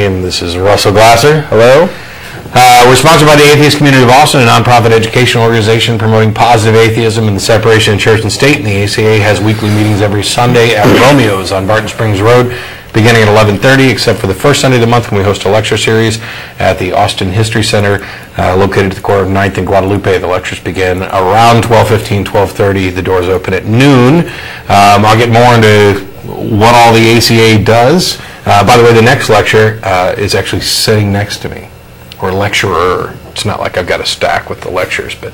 and this is Russell Glasser. Hello. We're sponsored by the Atheist Community of Austin, a nonprofit educational organization promoting positive atheism and the separation of church and state. And the ACA has weekly meetings every Sunday at Romeo's on Barton Springs Road, beginning at 11:30, except for the first Sunday of the month when we host a lecture series at the Austin History Center, located at the corner of 9th and Guadalupe. The lectures begin around 12:15, 12:30. The doors open at noon. I'll get more into what all the ACA does. By the way, the next lecture is actually sitting next to me, or lecturer. It's not like I've got a stack with the lectures, but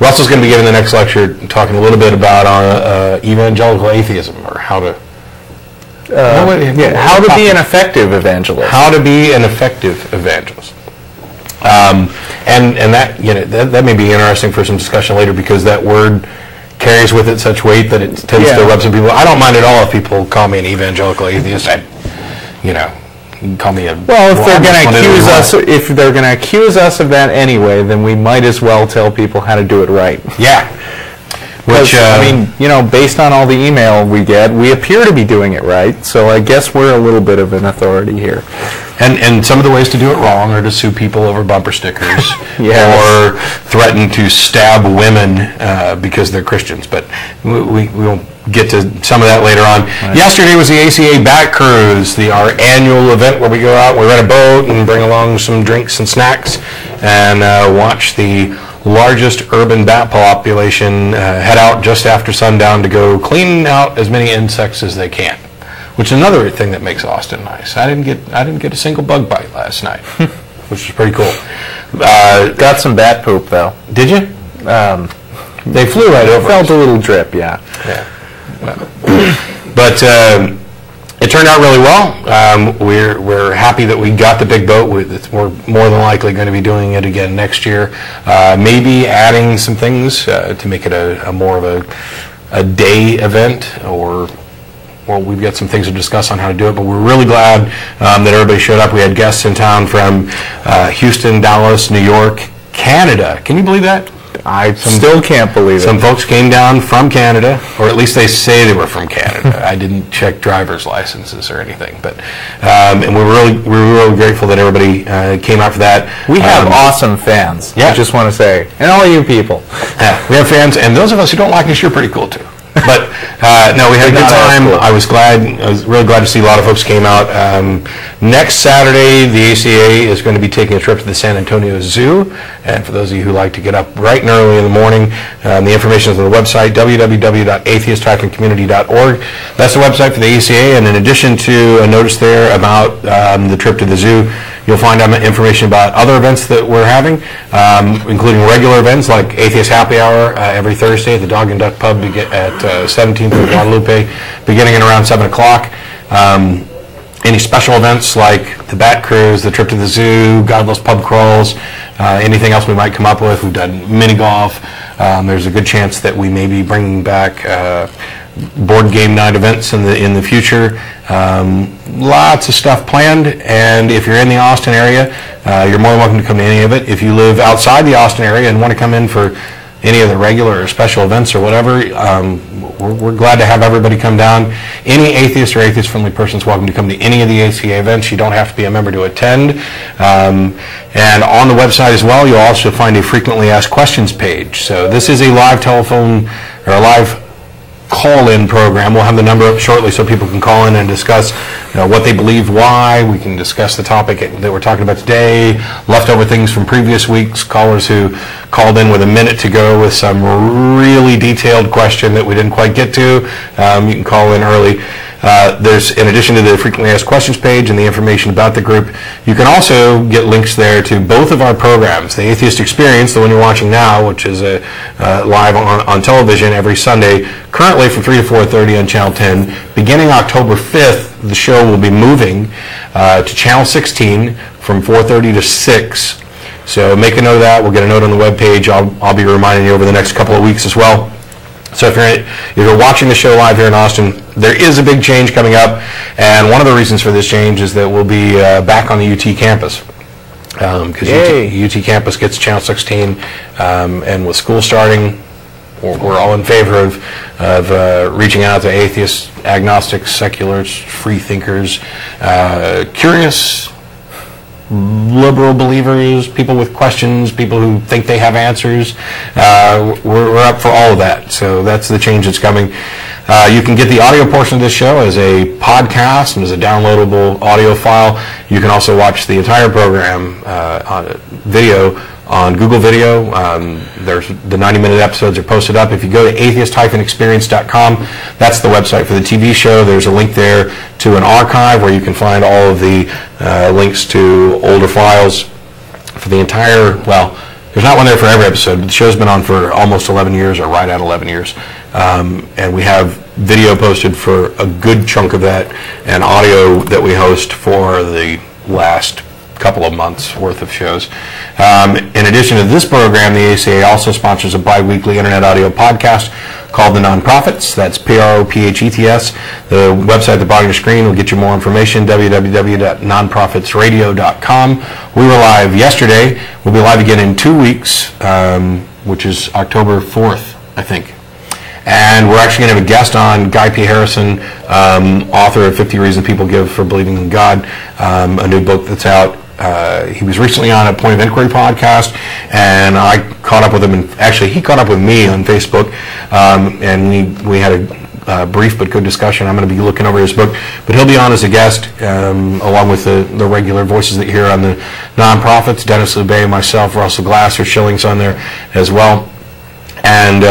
Russell's going to be giving the next lecture talking a little bit about evangelical atheism, or how to how to be an effective evangelist. How to be an effective evangelist. And that, that may be interesting for some discussion later, because that word carries with it such weight that it tends to rub some people. I don't mind at all if people call me an evangelical atheist. You can call me a... Well, if they're going to accuse us of that anyway, then we might as well tell people how to do it right. Yeah. Which, based on all the email we get, we appear to be doing it right, so I guess we're a little bit of an authority here. And some of the ways to do it wrong are to sue people over bumper stickers or threaten to stab women because they're Christians. But we won't get to some of that later on. Right. Yesterday was the ACA Bat Cruise, our annual event where we go out, we rent a boat and bring along some drinks and snacks and watch the largest urban bat population head out just after sundown to go clean out as many insects as they can, which is another thing that makes Austin nice. I didn't get a single bug bite last night, which was pretty cool. Got some bat poop though. Did you? They flew right over. Felt a little drip, yeah. But it turned out really well. We're happy that we got the big boat. We're more than likely going to be doing it again next year. Maybe adding some things to make it a more of a day event, or we've got some things to discuss on how to do it. But we're really glad that everybody showed up. We had guests in town from Houston, Dallas, New York, Canada. Can you believe that? I still can't believe it. Some folks came down from Canada, or at least they say they were from Canada. I didn't check driver's licenses or anything, but and we're really grateful that everybody came out for that. We have awesome fans. Yeah. I just want to say, and all you people. Yeah, we have fans, and those of us who don't like us, you're pretty cool too. But no, we had a good time. Cool. I was really glad to see a lot of folks came out. Next Saturday, the ACA is going to be taking a trip to the San Antonio Zoo. And for those of you who like to get up bright and early in the morning, the information is on the website, www.atheist-community.org. That's the website for the ACA. And in addition to a notice there about the trip to the zoo, you'll find out information about other events that we're having, including regular events like Atheist Happy Hour every Thursday at the Dog and Duck Pub at 17th and Guadalupe, beginning at around 7 o'clock. Any special events like the Bat Cruise, the trip to the zoo, Godless Pub Crawls, anything else we might come up with. We've done mini golf. There's a good chance that we may be bringing back board game night events in the future. Lots of stuff planned, and if you're in the Austin area, you're more than welcome to come to any of it. If you live outside the Austin area and want to come in for any of the regular or special events or whatever, we're glad to have everybody come down. Any atheist or atheist-friendly person is welcome to come to any of the ACA events. You don't have to be a member to attend. And on the website as well, you'll also find a frequently asked questions page. So this is a live telephone or a live call-in program. We'll have the number up shortly so people can call in and discuss what they believe, why. We can discuss the topic that we're talking about today, leftover things from previous weeks, callers who called in with a minute to go with some really detailed question that we didn't quite get to. You can call in early. There's, in addition to the frequently asked questions page and the information about the group, you can also get links there to both of our programs. The Atheist Experience, the one you're watching now, which is live on television every Sunday, currently from 3 to 4:30 on Channel 10. Beginning October 5th, the show will be moving to Channel 16 from 4:30 to 6. So make a note of that. We'll get a note on the webpage. I'll be reminding you over the next couple of weeks as well. So if you're watching the show live here in Austin, there is a big change coming up, and one of the reasons for this change is that we'll be back on the UT campus. Because UT campus gets Channel 16, and with school starting, we're all in favor of reaching out to atheists, agnostics, seculars, free thinkers, curious liberal believers, people with questions, people who think they have answers. We're up for all of that. So that's the change that's coming. You can get the audio portion of this show as a podcast and as a downloadable audio file. You can also watch the entire program on video on Google Video. There's the 90-minute episodes are posted up. If you go to atheist-experience.com, that's the website for the TV show. There's a link there to an archive where you can find all of the links to older files for the entire, well, there's not one there for every episode, but the show's been on for almost 11 years, or right at 11 years. And we have video posted for a good chunk of that, and audio that we host for the last couple of months worth of shows. In addition to this program, the ACA also sponsors a bi-weekly internet audio podcast called The Nonprofits. That's Prophets. The website at the bottom of your screen will get you more information, www.nonprofitsradio.com. We were live yesterday. We'll be live again in 2 weeks, which is October 4th, I think. And we're actually going to have a guest on, Guy P. Harrison, author of 50 Reasons People Give for Believing in God, a new book that's out. He was recently on a Point of Inquiry podcast, and I caught up with him, and actually he caught up with me on Facebook, and we had a brief but good discussion. I'm going to be looking over his book, but he'll be on as a guest, along with the regular voices that you hear on the Nonprofits, Dennis Lubay, myself, Russell Glasser, Schilling's on there as well, and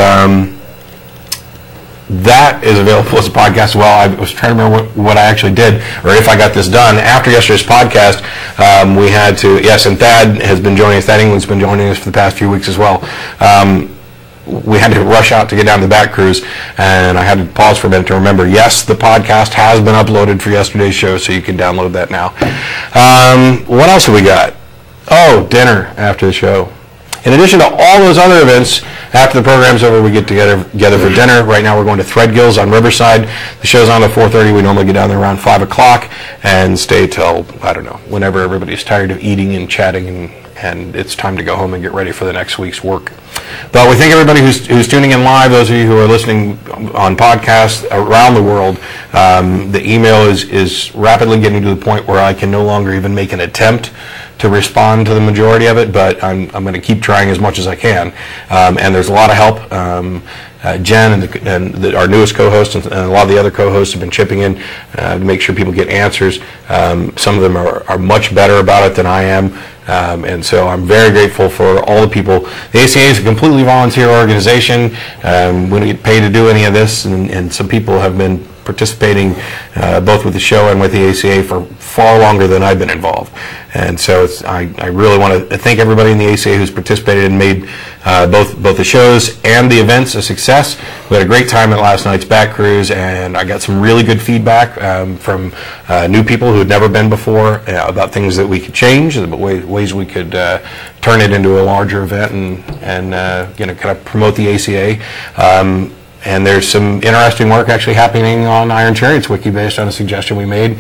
that is available as a podcast. Well, I was trying to remember what I actually did, or if I got this done. After yesterday's podcast, we had to, yes, and Thad has been joining us. Thad England's been joining us for the past few weeks as well. We had to rush out to get down the back cruise, and I had to pause for a minute to remember, yes, the podcast has been uploaded for yesterday's show, so you can download that now. What else have we got? Oh, dinner after the show. In addition to all those other events, after the program's over, we get together for dinner. Right now we're going to Threadgill's on Riverside. The show's on at 4:30. We normally get down there around 5 o'clock and stay till, I don't know, whenever everybody's tired of eating and chatting and it's time to go home and get ready for the next week's work. But we thank everybody who's tuning in live, those of you who are listening on podcasts around the world. The email is rapidly getting to the point where I can no longer even make an attempt to respond to the majority of it, but I'm going to keep trying as much as I can. And there's a lot of help. Jen and our newest co-host and a lot of the other co-hosts have been chipping in to make sure people get answers. Some of them are much better about it than I am. And so I'm very grateful for all the people. The ACA is a completely volunteer organization. We don't get paid to do any of this, and some people have been participating both with the show and with the ACA for far longer than I've been involved. And so I really want to thank everybody in the ACA who's participated and made both the shows and the events a success. We had a great time at last night's back cruise, and I got some really good feedback from new people who had never been before about things that we could change, ways we could turn it into a larger event and kind of promote the ACA. And there's some interesting work actually happening on Iron Chariot's wiki based on a suggestion we made.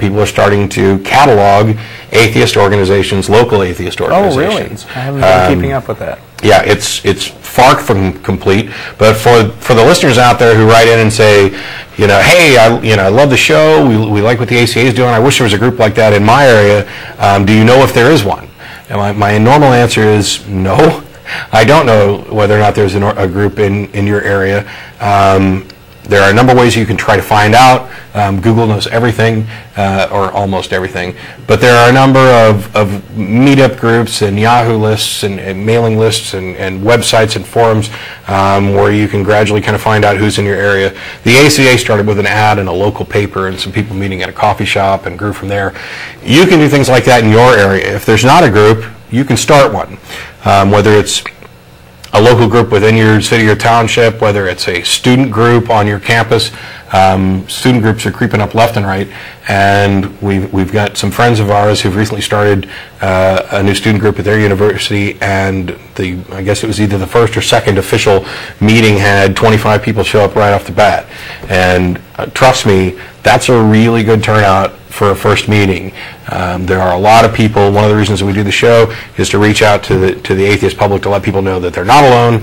People are starting to catalog atheist organizations, local atheist organizations. Oh, really? I haven't been keeping up with that. Yeah, it's far from complete. But for the listeners out there who write in and say, hey, I love the show. We like what the ACA is doing. I wish there was a group like that in my area. Do you know if there is one? And my normal answer is no. I don't know whether or not there's a group in your area. There are a number of ways you can try to find out. Google knows everything, or almost everything. But there are a number of meetup groups and Yahoo lists and mailing lists and websites and forums where you can gradually kind of find out who's in your area. The ACA started with an ad in a local paper and some people meeting at a coffee shop and grew from there. You can do things like that in your area. If there's not a group, you can start one. Whether it's a local group within your city or township, whether it's a student group on your campus. Student groups are creeping up left and right, and we've got some friends of ours who've recently started a new student group at their university, and I guess it was either the first or second official meeting had 25 people show up right off the bat. And trust me, that's a really good turnout for a first meeting. There are a lot of people. One of the reasons that we do the show is to reach out to the atheist public, to let people know that they're not alone,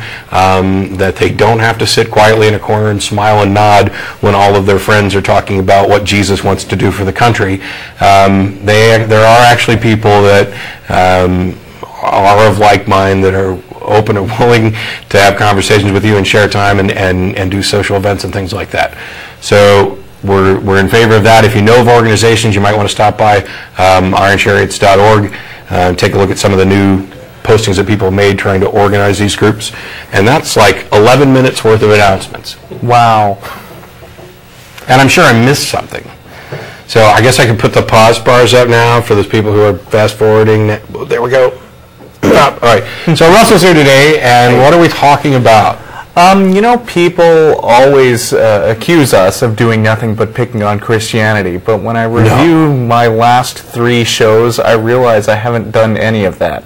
that they don't have to sit quietly in a corner and smile and nod when all of their friends are talking about what Jesus wants to do for the country. There are actually people that are of like mind, that are open and willing to have conversations with you and share time and do social events and things like that. So we're in favor of that. If you know of organizations, you might want to stop by ironchariots.org, take a look at some of the new postings that people have made trying to organize these groups. And that's like 11 minutes worth of announcements. Wow. And I'm sure I missed something. So I guess I can put the pause bars up now for those people who are fast forwarding. There we go. All right. So Russell's here today, and what are we talking about? You know, people always accuse us of doing nothing but picking on Christianity, but when I review my last 3 shows, I realize I haven't done any of that.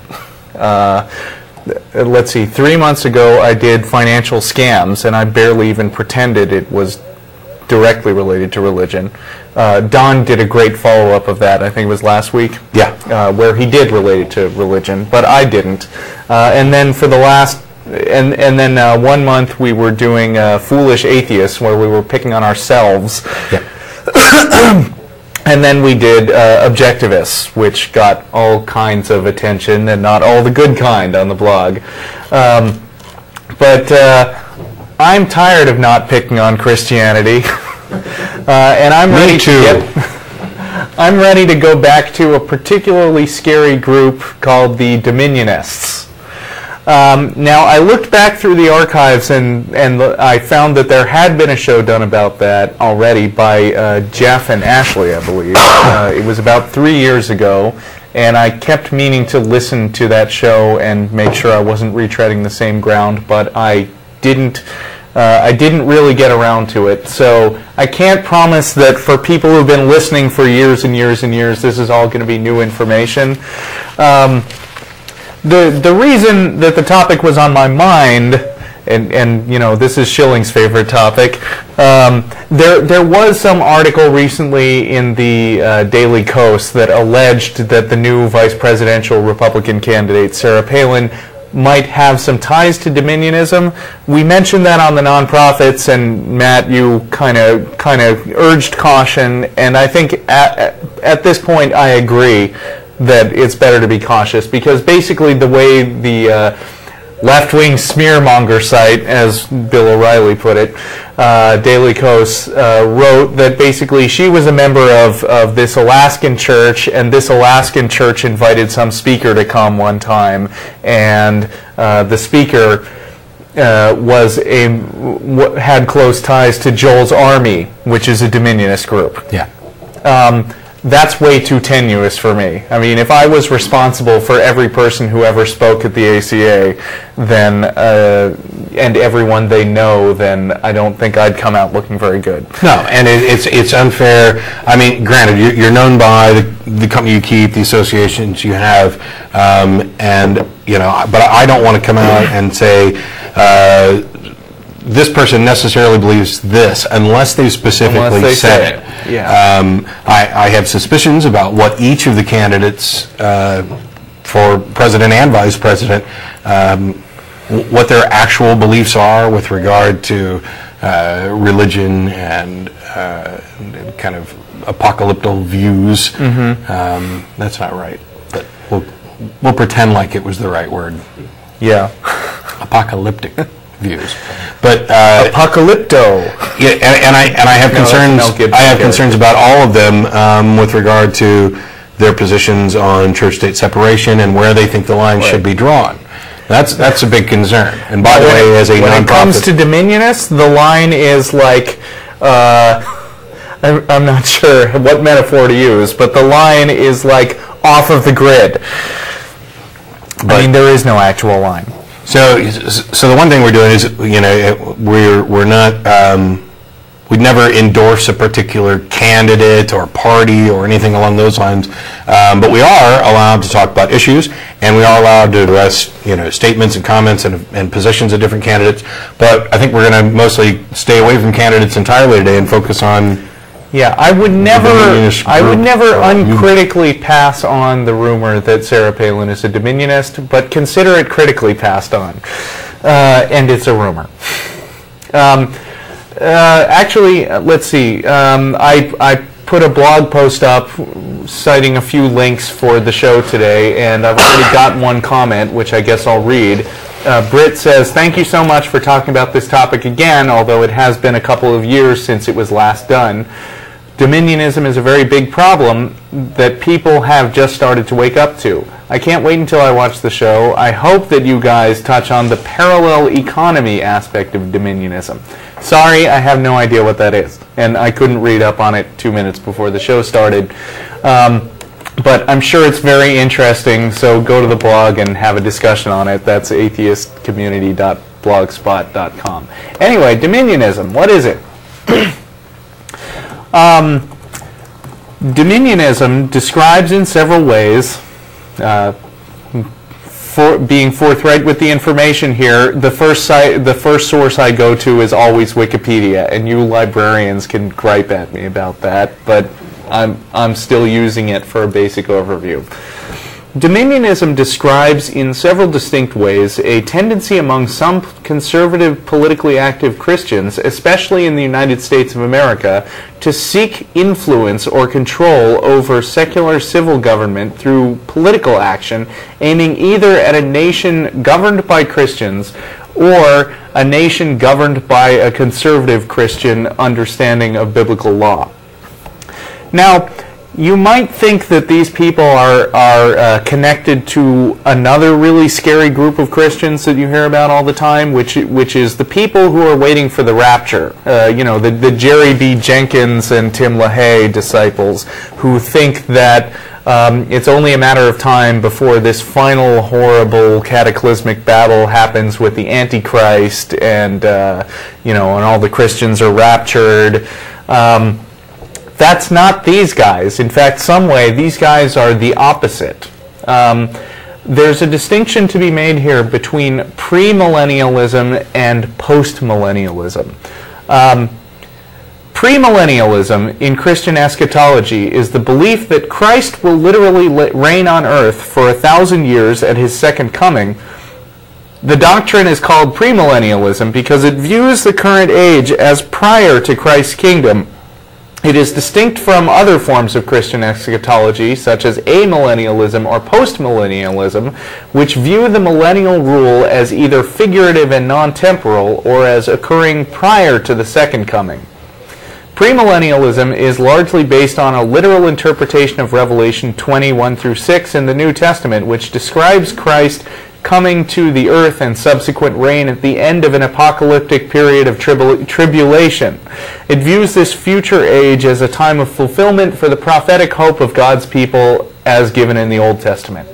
Let's see, 3 months ago I did financial scams, and I barely even pretended it was directly related to religion. Don did a great follow-up of that, I think it was last week. Yeah. Where he did relate it to religion, but I didn't. And then for the last, and then 1 month we were doing Foolish Atheists, where we were picking on ourselves. Yeah. And then we did Objectivists, which got all kinds of attention, and not all the good kind on the blog. But I'm tired of not picking on Christianity, and I'm ready I'm ready to go back to a particularly scary group called the Dominionists. Now, I looked back through the archives, and I found that there had been a show done about that already by Jeff and Ashley, I believe. It was about 3 years ago, and I kept meaning to listen to that show and make sure I wasn't retreading the same ground, but I didn't really get around to it. So I can't promise that for people who've been listening for years and years and years, this is all going to be new information. The reason that the topic was on my mind, and you know, this is Schilling's favorite topic, there was some article recently in the Daily Kos that alleged that the new vice presidential Republican candidate, Sarah Palin, might have some ties to Dominionism. We mentioned that on the nonprofits, and Matt, you kind of urged caution, and I think at this point I agree that it's better to be cautious, because basically the way the left-wing smearmonger site, as Bill O'Reilly put it, Daily Kos, wrote that basically she was a member of this Alaskan church, and this Alaskan church invited some speaker to come one time, and the speaker had close ties to Joel's Army, which is a Dominionist group. Yeah. That's way too tenuous for me. I mean, if I was responsible for every person who ever spoke at the ACA, then and everyone they know, then I don't think I'd come out looking very good. No, and it's unfair. I mean, granted, you're known by the company you keep, the associations you have, and you know. But I don't want to come out and say this person necessarily believes this unless they specifically said it. Yeah. I have suspicions about what each of the candidates for president and vice president, what their actual beliefs are with regard to religion and kind of apocalyptic views. Mm-hmm. That's not right, but we'll pretend like it was the right word. Yeah. Apocalyptic views, but apocalypto. Yeah, and I have concerns. I have concerns about all of them with regard to their positions on church-state separation and where they think the line should be drawn. That's a big concern. And by the way, as a when nonprofit, it comes to Dominionists, the line is like I'm not sure what metaphor to use, but the line is like off of the grid. I mean, there is no actual line. So the one thing we're doing is, you know, we're not, we'd never endorse a particular candidate or party or anything along those lines, but we are allowed to talk about issues, and we are allowed to address, you know, statements and comments and positions of different candidates. But I think we're going to mostly stay away from candidates entirely today and focus on, Yeah, I would never group, uncritically pass on the rumor that Sarah Palin is a Dominionist, but consider it critically passed on. And it's a rumor. Actually, let's see. I put a blog post up citing a few links for the show today, and I've already got one comment, which I guess I'll read. Britt says, "Thank you so much for talking about this topic again, although it has been a couple of years since it was last done. Dominionism is a very big problem that people have just started to wake up to. I can't wait until I watch the show. I hope that you guys touch on the parallel economy aspect of Dominionism." Sorry, I have no idea what that is, and I couldn't read up on it 2 minutes before the show started. But I'm sure it's very interesting, so go to the blog and have a discussion on it. That's atheistcommunity.blogspot.com. Anyway, Dominionism, what is it? Dominionism describes in several ways, being forthright with the information here, the first source I go to is always Wikipedia, and you librarians can gripe at me about that, but I'm still using it for a basic overview. Dominionism describes in several distinct ways a tendency among some conservative politically active Christians, especially in the United States of America, to seek influence or control over secular civil government through political action, aiming either at a nation governed by Christians or a nation governed by a conservative Christian understanding of biblical law. Now, you might think that these people are connected to another really scary group of Christians that you hear about all the time, which is the people who are waiting for the rapture. The Jerry B. Jenkins and Tim LaHaye disciples who think that it's only a matter of time before this final horrible cataclysmic battle happens with the Antichrist, and and all the Christians are raptured. That's not these guys. In fact, some way, these guys are the opposite. There's a distinction to be made here between premillennialism and postmillennialism. Premillennialism in Christian eschatology is the belief that Christ will literally reign on earth for 1,000 years at his second coming. The doctrine is called premillennialism because it views the current age as prior to Christ's kingdom. It is distinct from other forms of Christian eschatology, such as amillennialism or postmillennialism, which view the millennial rule as either figurative and non-temporal or as occurring prior to the second coming. Premillennialism is largely based on a literal interpretation of Revelation 20:1-6 in the New Testament, which describes Christ coming to the earth and subsequent reign at the end of an apocalyptic period of tribulation. It views this future age as a time of fulfillment for the prophetic hope of God's people as given in the Old Testament.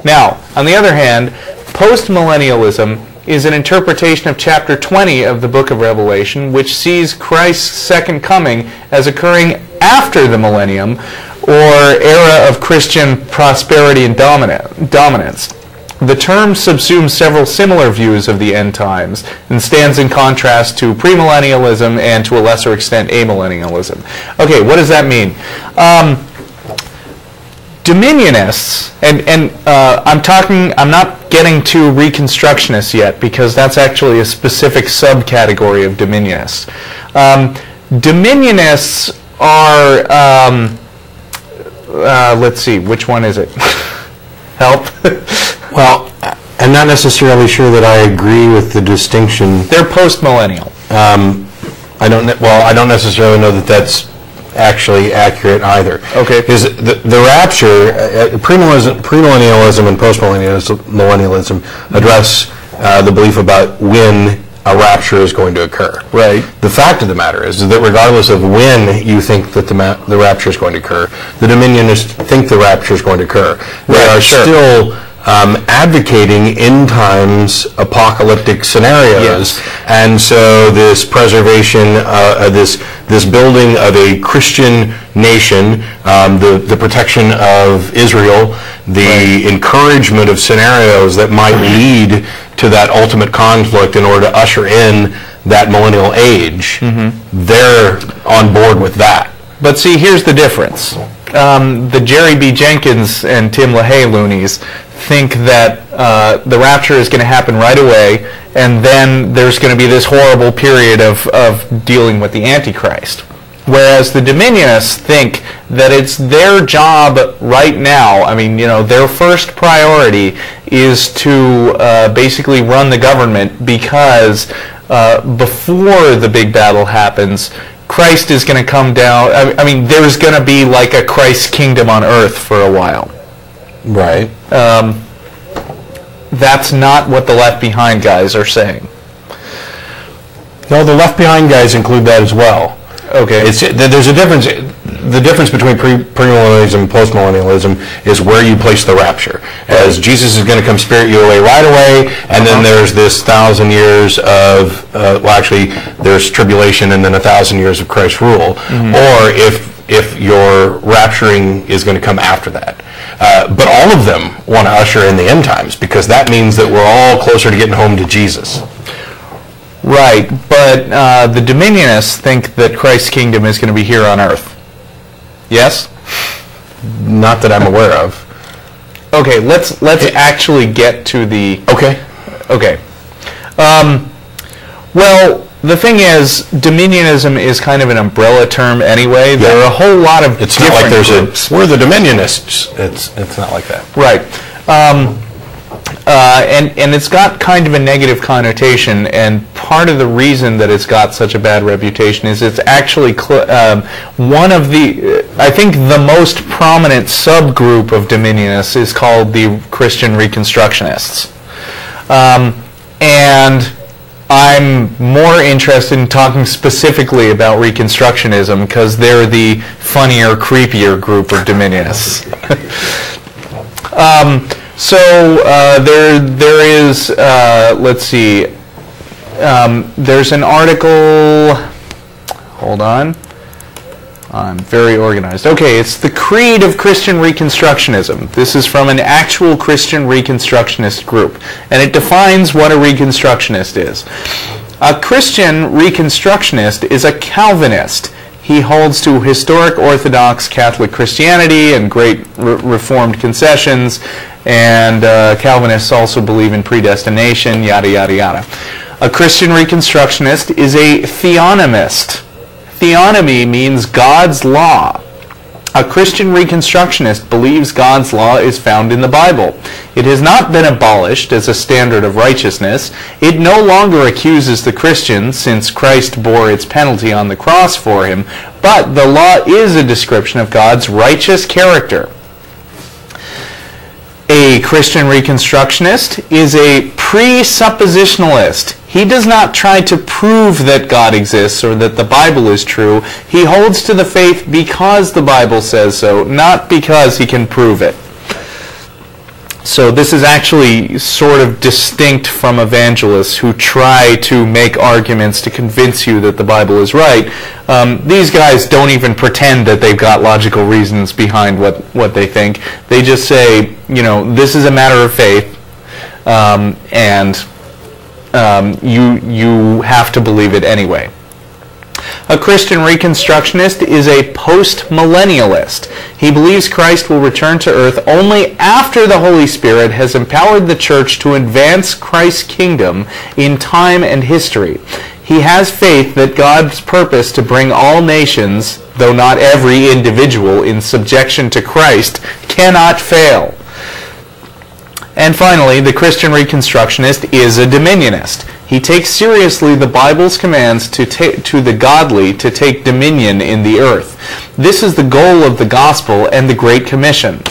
Now, on the other hand, postmillennialism is an interpretation of chapter 20 of the book of Revelation, which sees Christ's second coming as occurring after the millennium, or era of Christian prosperity and dominance. The term subsumes several similar views of the end times and stands in contrast to premillennialism and, to a lesser extent, amillennialism. Okay, what does that mean? Dominionists, and I'm not getting to reconstructionists yet because that's actually a specific subcategory of dominionists. Dominionists are, let's see, which one is it? Help. Well, I'm not necessarily sure that I agree with the distinction. They're post-millennial. I don't necessarily know that that's actually accurate either. Okay. Because the rapture, premillennialism and postmillennialism address the belief about when a rapture is going to occur. Right. The fact of the matter is that regardless of when you think that the rapture is going to occur, the Dominionists think the rapture is going to occur. They are still advocating end times apocalyptic scenarios, and so this preservation, this building of a Christian nation, the protection of Israel, the encouragement of scenarios that might lead to that ultimate conflict in order to usher in that millennial age, they're on board with that. But see, here's the difference. The Jerry B. Jenkins and Tim LaHaye loonies think that the rapture is going to happen right away, and then there's going to be this horrible period of dealing with the Antichrist. Whereas the Dominionists think that it's their job right now. I mean, their first priority is to basically run the government, because before the big battle happens, Christ is going to come down. I mean, there's going to be like a Christ kingdom on earth for a while. Right. That's not what the Left Behind guys are saying. No, the Left Behind guys include that as well. Okay. There's a difference. The difference between premillennialism and postmillennialism is where you place the rapture. As Jesus is going to come spirit you away right away, and then there's this 1,000 years of, actually, there's tribulation and then 1,000 years of Christ's rule. Or if your rapturing is going to come after that. But all of them want to usher in the end times, because that means that we're all closer to getting home to Jesus. Right, but the Dominionists think that Christ's kingdom is going to be here on earth. Yes? Not that I'm aware of. Okay, let's actually get to the... Okay. Well, the thing is, Dominionism is kind of an umbrella term anyway. There are a whole lot of It's not like there's groups. We're the Dominionists. It's not like that. Right. And it's got kind of a negative connotation, and part of the reason that it's got such a bad reputation is it's actually one of the, I think the most prominent subgroup of Dominionists is called the Christian Reconstructionists. And I'm more interested in talking specifically about Reconstructionism, because they're the funnier, creepier group of Dominionists. So there is, let's see, there's an article, hold on, I'm very organized. Okay, it's the Creed of Christian Reconstructionism. This is from an actual Christian Reconstructionist group, and it defines what a Reconstructionist is. A Christian Reconstructionist is a Calvinist. He holds to historic Orthodox Catholic Christianity and great Reformed concessions, and Calvinists also believe in predestination, yada, yada, yada. A Christian Reconstructionist is a theonomist. Theonomy means God's law. A Christian Reconstructionist believes God's law is found in the Bible. It has not been abolished as a standard of righteousness. It no longer accuses the Christian, since Christ bore its penalty on the cross for him, but the law is a description of God's righteous character. A Christian Reconstructionist is a presuppositionalist. He does not try to prove that God exists or that the Bible is true. He holds to the faith because the Bible says so, not because he can prove it. So this is actually sort of distinct from evangelists who try to make arguments to convince you that the Bible is right. These guys don't even pretend that they've got logical reasons behind what they think. They just say, this is a matter of faith, and you have to believe it anyway. A Christian Reconstructionist is a post-millennialist. He believes Christ will return to earth only after the Holy Spirit has empowered the church to advance Christ's kingdom in time and history. He has faith that God's purpose to bring all nations, though not every individual, in subjection to Christ cannot fail. And finally, the Christian Reconstructionist is a Dominionist. He takes seriously the Bible's commands to the godly to take dominion in the earth. This is the goal of the gospel and the Great Commission.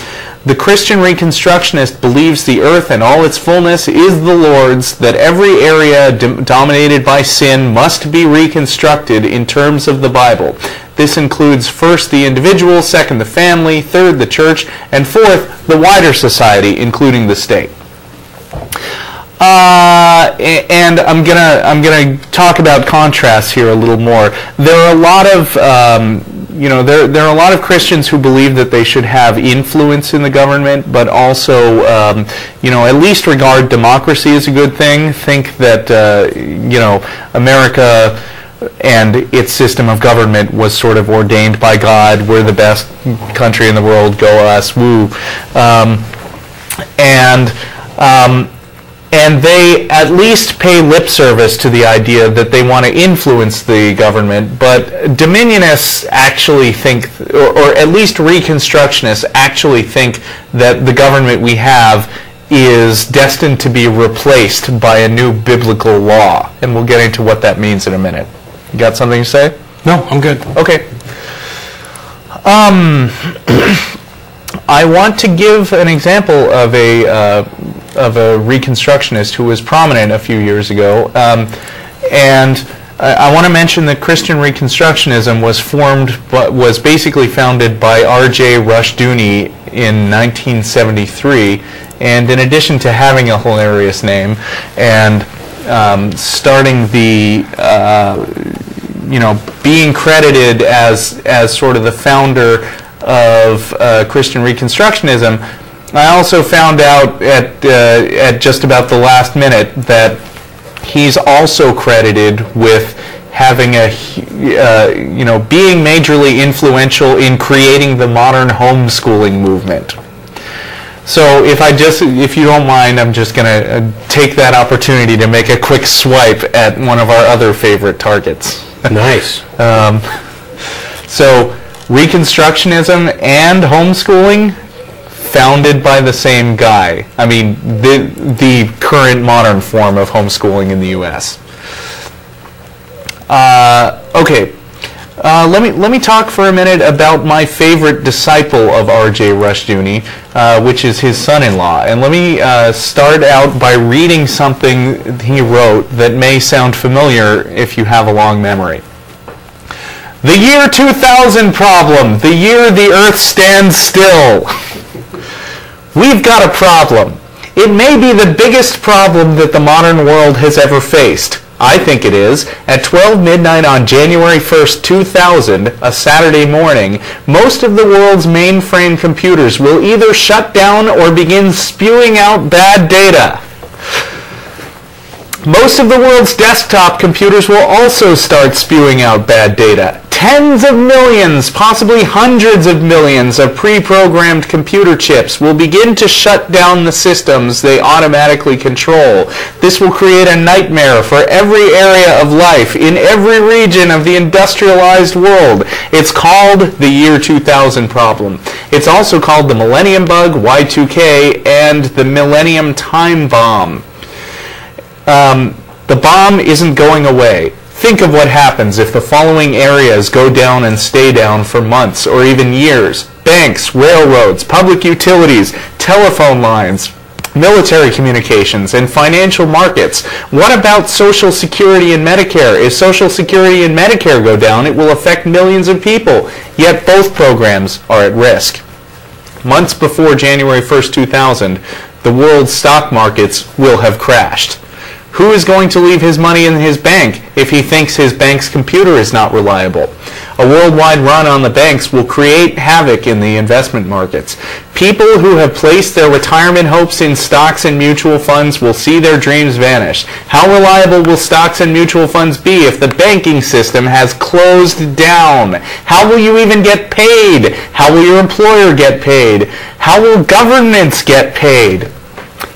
The Christian Reconstructionist believes the earth and all its fullness is the Lord's, that every area dominated by sin must be reconstructed in terms of the Bible. This includes first the individual, second the family, third the church, and fourth the wider society, including the state. And I'm gonna talk about contrasts here a little more. There are a lot of there are a lot of Christians who believe that they should have influence in the government, but also at least regard democracy as a good thing. Think that America and its system of government was sort of ordained by God. We're the best country in the world. Go us, woo! And they at least pay lip service to the idea that they want to influence the government, but dominionists actually think, or at least reconstructionists actually think, that the government we have is destined to be replaced by a new biblical law. And we'll get into what that means in a minute. You got something to say? No, I'm good. Okay. I want to give an example of a reconstructionist who was prominent a few years ago, and I want to mention that Christian Reconstructionism was basically founded by R.J. Rushdoony in 1973, and in addition to having a hilarious name and starting the being credited as sort of the founder of Christian Reconstructionism, I also found out at just about the last minute that he's also credited with having being majorly influential in creating the modern homeschooling movement. So if you don't mind, I'm just going to take that opportunity to make a quick swipe at one of our other favorite targets. Nice. So Reconstructionism and homeschooling, founded by the same guy. I mean, the current modern form of homeschooling in the U.S. Okay, let me talk for a minute about my favorite disciple of R.J. Rushdoony, which is his son-in-law. And let me start out by reading something he wrote that may sound familiar if you have a long memory. The year 2000 problem, the year the earth stands still. We've got a problem. It may be the biggest problem that the modern world has ever faced. I think it is. At 12 midnight on January 1st, 2000, a Saturday morning, most of the world's mainframe computers will either shut down or begin spewing out bad data. Most of the world's desktop computers will also start spewing out bad data. Tens of millions, possibly hundreds of millions of pre-programmed computer chips will begin to shut down the systems they automatically control. This will create a nightmare for every area of life in every region of the industrialized world. It's called the year 2000 problem. It's also called the Millennium Bug, Y2K, and the Millennium Time Bomb. The bomb isn't going away. Think of what happens if the following areas go down and stay down for months or even years. Banks, railroads, public utilities, telephone lines, military communications, and financial markets. What about Social Security and Medicare? If Social Security and Medicare go down, it will affect millions of people, yet both programs are at risk. Months before January 1st, 2000, the world's stock markets will have crashed. Who is going to leave his money in his bank if he thinks his bank's computer is not reliable? A worldwide run on the banks will create havoc in the investment markets. People who have placed their retirement hopes in stocks and mutual funds will see their dreams vanish. How reliable will stocks and mutual funds be if the banking system has closed down? How will you even get paid? How will your employer get paid? How will governments get paid?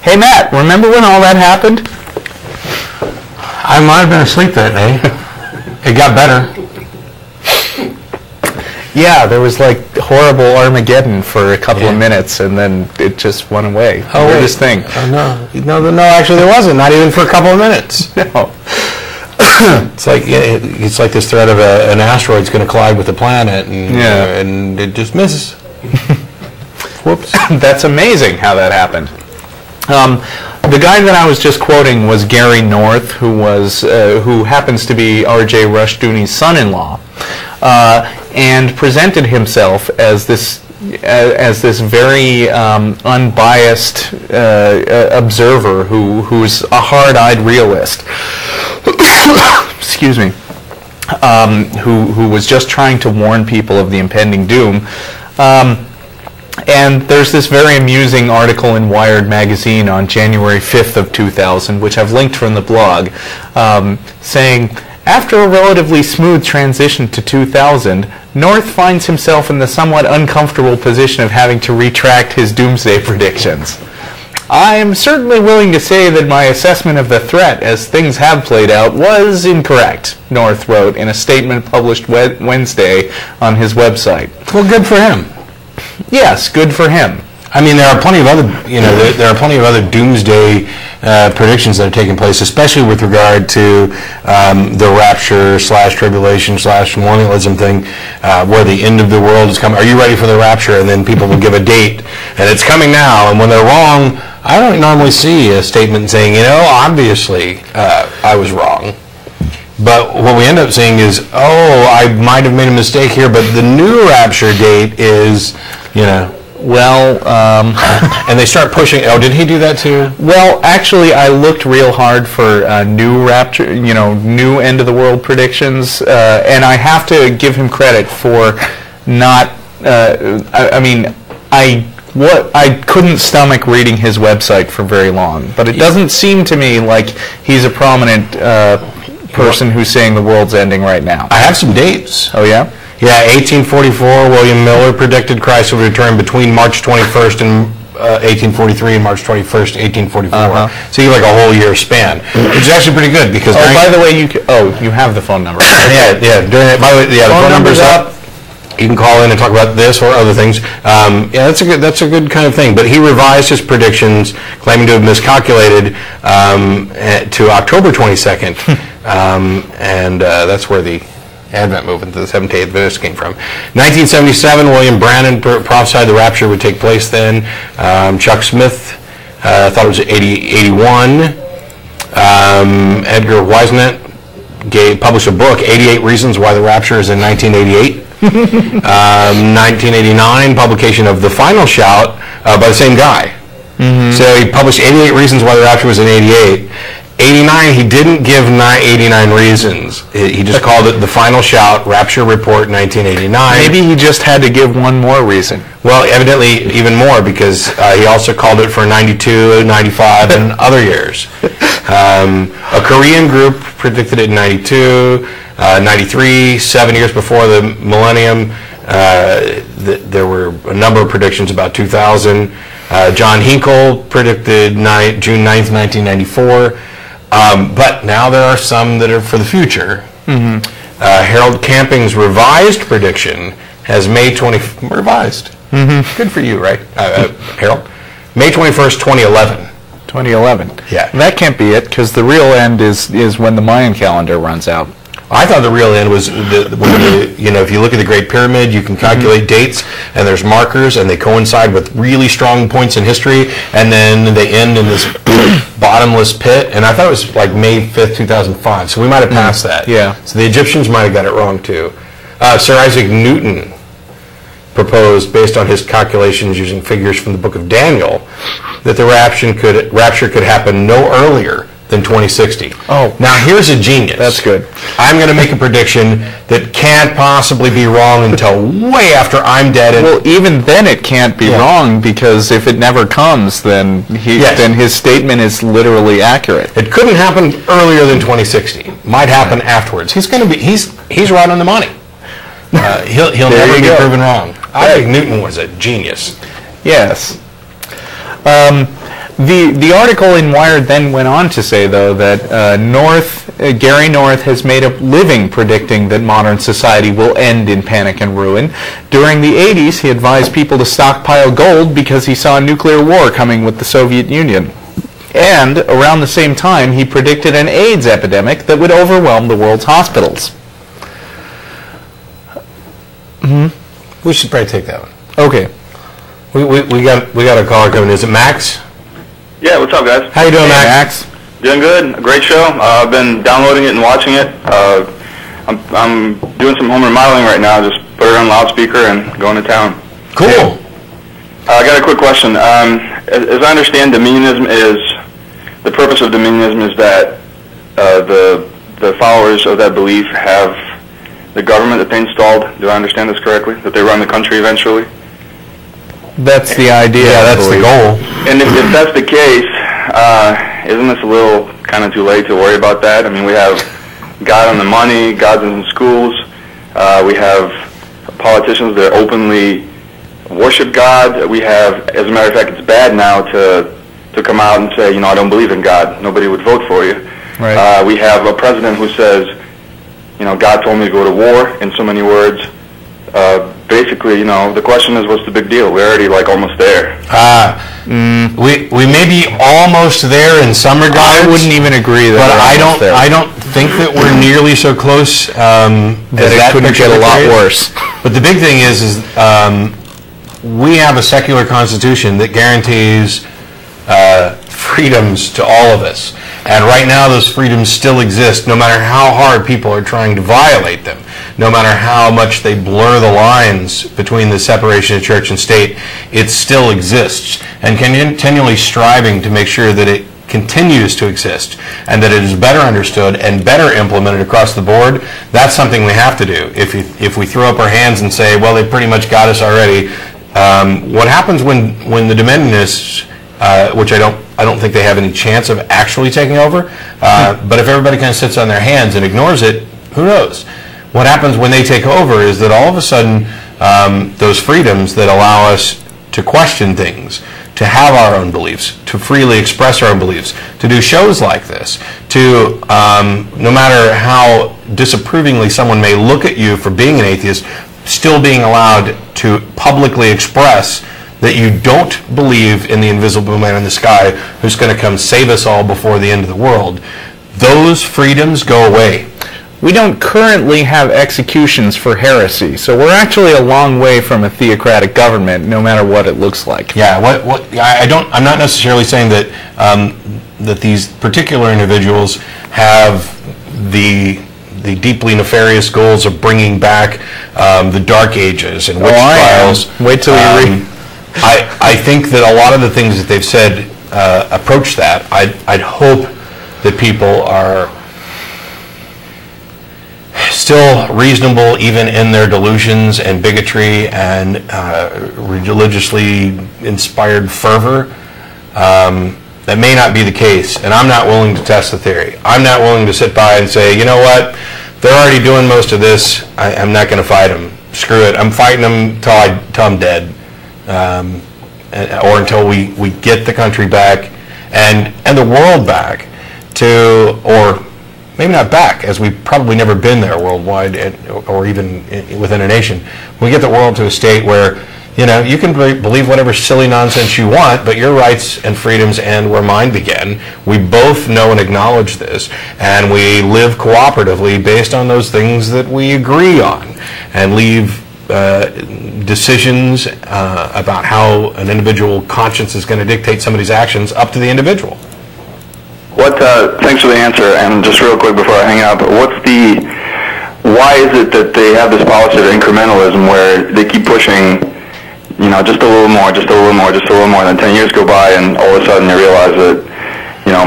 Hey Matt, remember when all that happened? I might have been asleep that day. It got better. Yeah, there was like horrible Armageddon for a couple of minutes, and then it just went away. Oh, weirdest thing. No, actually there wasn't. Not even for a couple of minutes. No. It's like this threat of an asteroid's going to collide with the planet, and it just misses. Whoops. That's amazing how that happened. The guy that I was just quoting was Gary North, who happens to be R.J. Rushdoony's son-in-law, and presented himself as this very unbiased observer who's a hard-eyed realist. Excuse me. Who was just trying to warn people of the impending doom. And there's this very amusing article in Wired magazine on January 5th of 2000, which I've linked from the blog, saying, After a relatively smooth transition to 2000, North finds himself in the somewhat uncomfortable position of having to retract his doomsday predictions. I am certainly willing to say that my assessment of the threat as things have played out was incorrect, North wrote in a statement published Wednesday on his website. Well, good for him. Yes, good for him. I mean, there are plenty of other, there are plenty of other doomsday predictions that are taking place, especially with regard to the rapture / tribulation / millennialism thing, where the end of the world is coming. Are you ready for the rapture? And then people will give a date, and it's coming now. And when they're wrong, I don't normally see a statement saying, obviously I was wrong. But what we end up seeing is, I might have made a mistake here, but the new rapture date is, Well, and they start pushing. Oh, did he do that too? Well, actually, I looked real hard for new rapture, new end of the world predictions, and I have to give him credit for not. I couldn't stomach reading his website for very long, but it doesn't seem to me like he's a prominent person who's saying the world's ending right now. I have some dates. Oh yeah. Yeah, 1844, William Miller predicted Christ would return between March 21st and 1843 and March 21st, 1844. So you have like a whole year span, which is actually pretty good because. Oh, by the way, you have the phone number. yeah. By the way, the phone number's up. You can call in and talk about this or other things. That's a good kind of thing. But he revised his predictions, claiming to have miscalculated to October 22nd, and that's where the Advent movement, the Seventh-day Adventists came from. 1977, William Brannan prophesied the rapture would take place then. Chuck Smith thought it was 81. Edgar Weisnett published a book, 88 Reasons Why the Rapture is in 1988. 1989, publication of The Final Shout by the same guy. So he published 88 Reasons Why the Rapture was in 88. 89, he didn't give 89 reasons. He just called it The Final Shout, Rapture Report, 1989. Maybe he just had to give one more reason. Well, evidently even more, because he also called it for 92, 95, and other years. A Korean group predicted it in 92, 93, 7 years before the millennium. There were a number of predictions about 2000. John Hinkle predicted June 9th, 1994. But now there are some that are for the future. Harold Camping's revised prediction has May 20... Revised. Good for you, right, Harold? May 21st, 2011. 2011. Yeah. That can't be it, because the real end is when the Mayan calendar runs out. I thought the real end was, if you look at the Great Pyramid, you can calculate dates, and there's markers, and they coincide with really strong points in history, and then they end in this bottomless pit, and I thought it was like May 5th, 2005, so we might have passed that. Yeah. So the Egyptians might have got it wrong, too. Sir Isaac Newton proposed, based on his calculations using figures from the book of Daniel, that the rapture could happen no earlier than 2060. Oh. Now here's a genius. That's good. I'm going to make a prediction that can't possibly be wrong until way after I'm dead. Well, even then it can't be wrong, because if it never comes, then then his statement is literally accurate. It couldn't happen earlier than 2060. Might happen afterwards. He's right on the money. He'll never be proven wrong. I think Newton was a genius. Yes. The article in Wired then went on to say, though, that Gary North has made a living predicting that modern society will end in panic and ruin. During the 80s, he advised people to stockpile gold because he saw a nuclear war coming with the Soviet Union. And around the same time, he predicted an AIDS epidemic that would overwhelm the world's hospitals. We should probably take that one. Okay. We got a caller coming. Is it Max? Yeah, what's up, guys? How you doing, Max? Doing good. A great show. I've been downloading it and watching it. I'm doing some home remodeling right now. Just put it on loudspeaker and going to town. Cool. Yeah. I got a quick question. As I understand, the purpose of Dominionism is that the followers of that belief have the government that they installed. Do I understand this correctly? That they run the country eventually? That's the idea. Yeah, that's the goal. And if that's the case, isn't this a little kind of too late to worry about that? I mean, we have God on the money, God's in schools. We have politicians that openly worship God. We have, as a matter of fact, it's bad now to come out and say, I don't believe in God. Nobody would vote for you. Right. We have a president who says, God told me to go to war, in so many words. Basically, the question is, what's the big deal? We're already almost there. We may be almost there in some regards. I wouldn't even agree that. But we're I don't think that we're nearly so close that it couldn't get a lot worse. But the big thing is we have a secular constitution that guarantees freedoms to all of us. And right now those freedoms still exist, no matter how hard people are trying to violate them, no matter how much they blur the lines between the separation of church and state, it still exists. And continually striving to make sure that it continues to exist and that it is better understood and better implemented across the board, that's something we have to do. If we throw up our hands and say, well, they pretty much got us already, what happens when the Dominionists, which I don't think they have any chance of actually taking over, but if everybody kind of sits on their hands and ignores it, who knows? What happens when they take over is that all of a sudden those freedoms that allow us to question things, to have our own beliefs, to freely express our own beliefs, to do shows like this, to, no matter how disapprovingly someone may look at you for being an atheist, still being allowed to publicly express that you don't believe in the invisible man in the sky who's going to come save us all before the end of the world. Those freedoms go away. We don't currently have executions for heresy, so we're actually a long way from a theocratic government, no matter what it looks like. Yeah, I'm not necessarily saying that that these particular individuals have the deeply nefarious goals of bringing back the Dark Ages and witch trials. Wait till you read. I think that a lot of the things that they've said approach that. I'd hope that people are still reasonable even in their delusions and bigotry and religiously inspired fervor. That may not be the case, and I'm not willing to test the theory. I'm not willing to sit by and say, you know what, they're already doing most of this. I'm not going to fight them. Screw it. I'm fighting them till I'm dead. Or until we get the country back and the world back to, or maybe not back, as we've probably never been there worldwide or even within a nation. We get the world to a state where, you can believe whatever silly nonsense you want, but your rights and freedoms end where mine began. We both know and acknowledge this, and we live cooperatively based on those things that we agree on, and leave decisions about how an individual conscience is going to dictate somebody's actions up to the individual. Thanks for the answer, and just real quick before I hang up, why is it that they have this policy of incrementalism where they keep pushing, just a little more, just a little more, just a little more, and then 10 years go by and all of a sudden you realize that,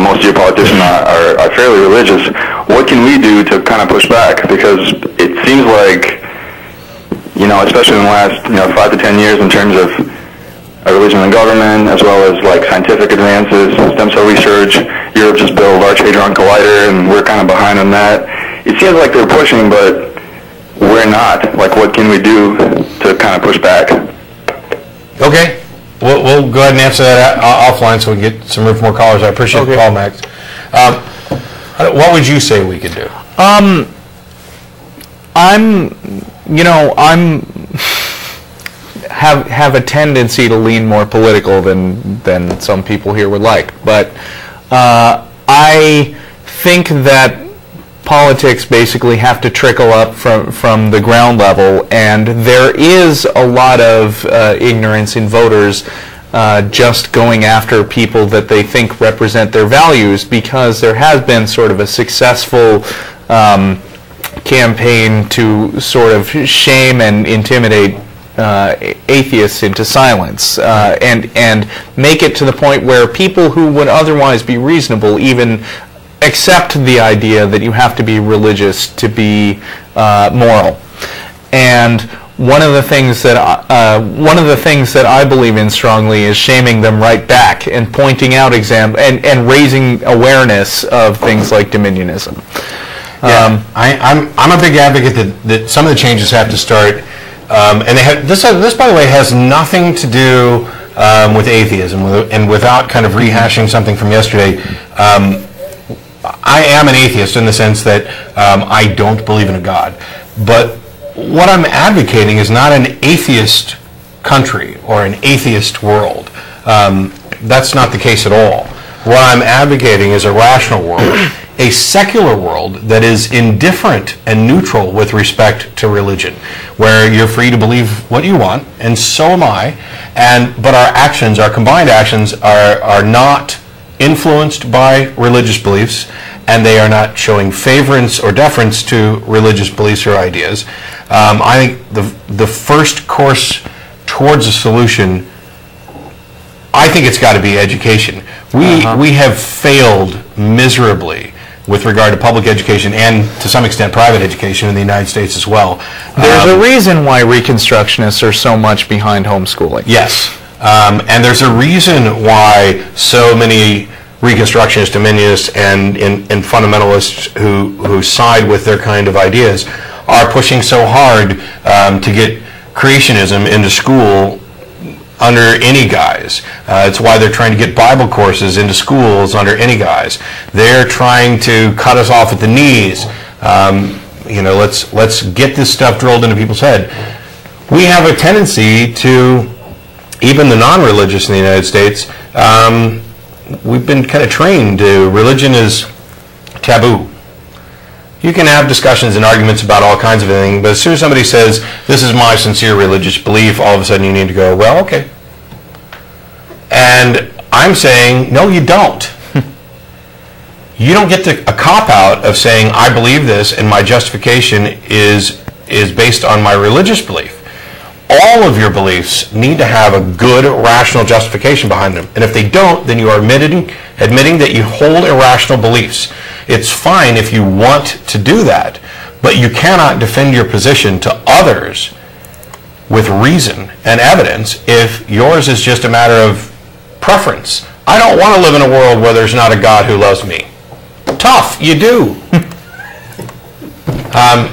most of your politicians are fairly religious. What can we do to kind of push back? Because it seems like, especially in the last, 5 to 10 years in terms of religion and government, as well as scientific advances, stem cell research. Europe just built Large Hadron Collider, and we're kind of behind on that. It seems like they're pushing, but we're not. What can we do to kind of push back? Okay. We'll go ahead and answer that offline so we can get some room for more callers. I appreciate the call, Max. What would you say we could do? Have a tendency to lean more political than some people here would like, but I think that politics basically have to trickle up from the ground level, and there is a lot of ignorance in voters just going after people that they think represent their values, because there has been sort of a successful campaign to sort of shame and intimidate atheists into silence, and make it to the point where people who would otherwise be reasonable even accept the idea that you have to be religious to be moral. And one of the things that I believe in strongly is shaming them right back and pointing out and raising awareness of things like Dominionism. I'm a big advocate that some of the changes have to start, and this by the way has nothing to do with atheism, and without kind of rehashing something from yesterday. I am an atheist in the sense that I don't believe in a God, but what I'm advocating is not an atheist country or an atheist world. That's not the case at all. What I'm advocating is a rational world, a secular world that is indifferent and neutral with respect to religion, where you're free to believe what you want, and so am I, but our actions, our combined actions, are not influenced by religious beliefs, and they are not showing favorance or deference to religious beliefs or ideas. I think the first course towards a solution, I think it's got to be education. We have failed miserably with regard to public education and to some extent private education in the United States as well. There's a reason why Reconstructionists are so much behind homeschooling. Yes, and there's a reason why so many Reconstructionists, Dominionists, and fundamentalists who side with their kind of ideas are pushing so hard to get creationism into school under any guise. It's why they're trying to get Bible courses into schools under any guise. They're trying to cut us off at the knees. Let's get this stuff drilled into people's head. We have a tendency to, even the non-religious in the United States, we've been kind of trained to religion is taboo. You can have discussions and arguments about all kinds of things, but as soon as somebody says, this is my sincere religious belief, all of a sudden you need to go, well, okay. And I'm saying, no, you don't. You don't get a cop-out of saying, I believe this, and my justification is based on my religious belief. All of your beliefs need to have a good, rational justification behind them. And if they don't, then you are admitting that you hold irrational beliefs. It's fine if you want to do that, but you cannot defend your position to others with reason and evidence if yours is just a matter of preference. I don't want to live in a world where there's not a God who loves me. Tough, you do.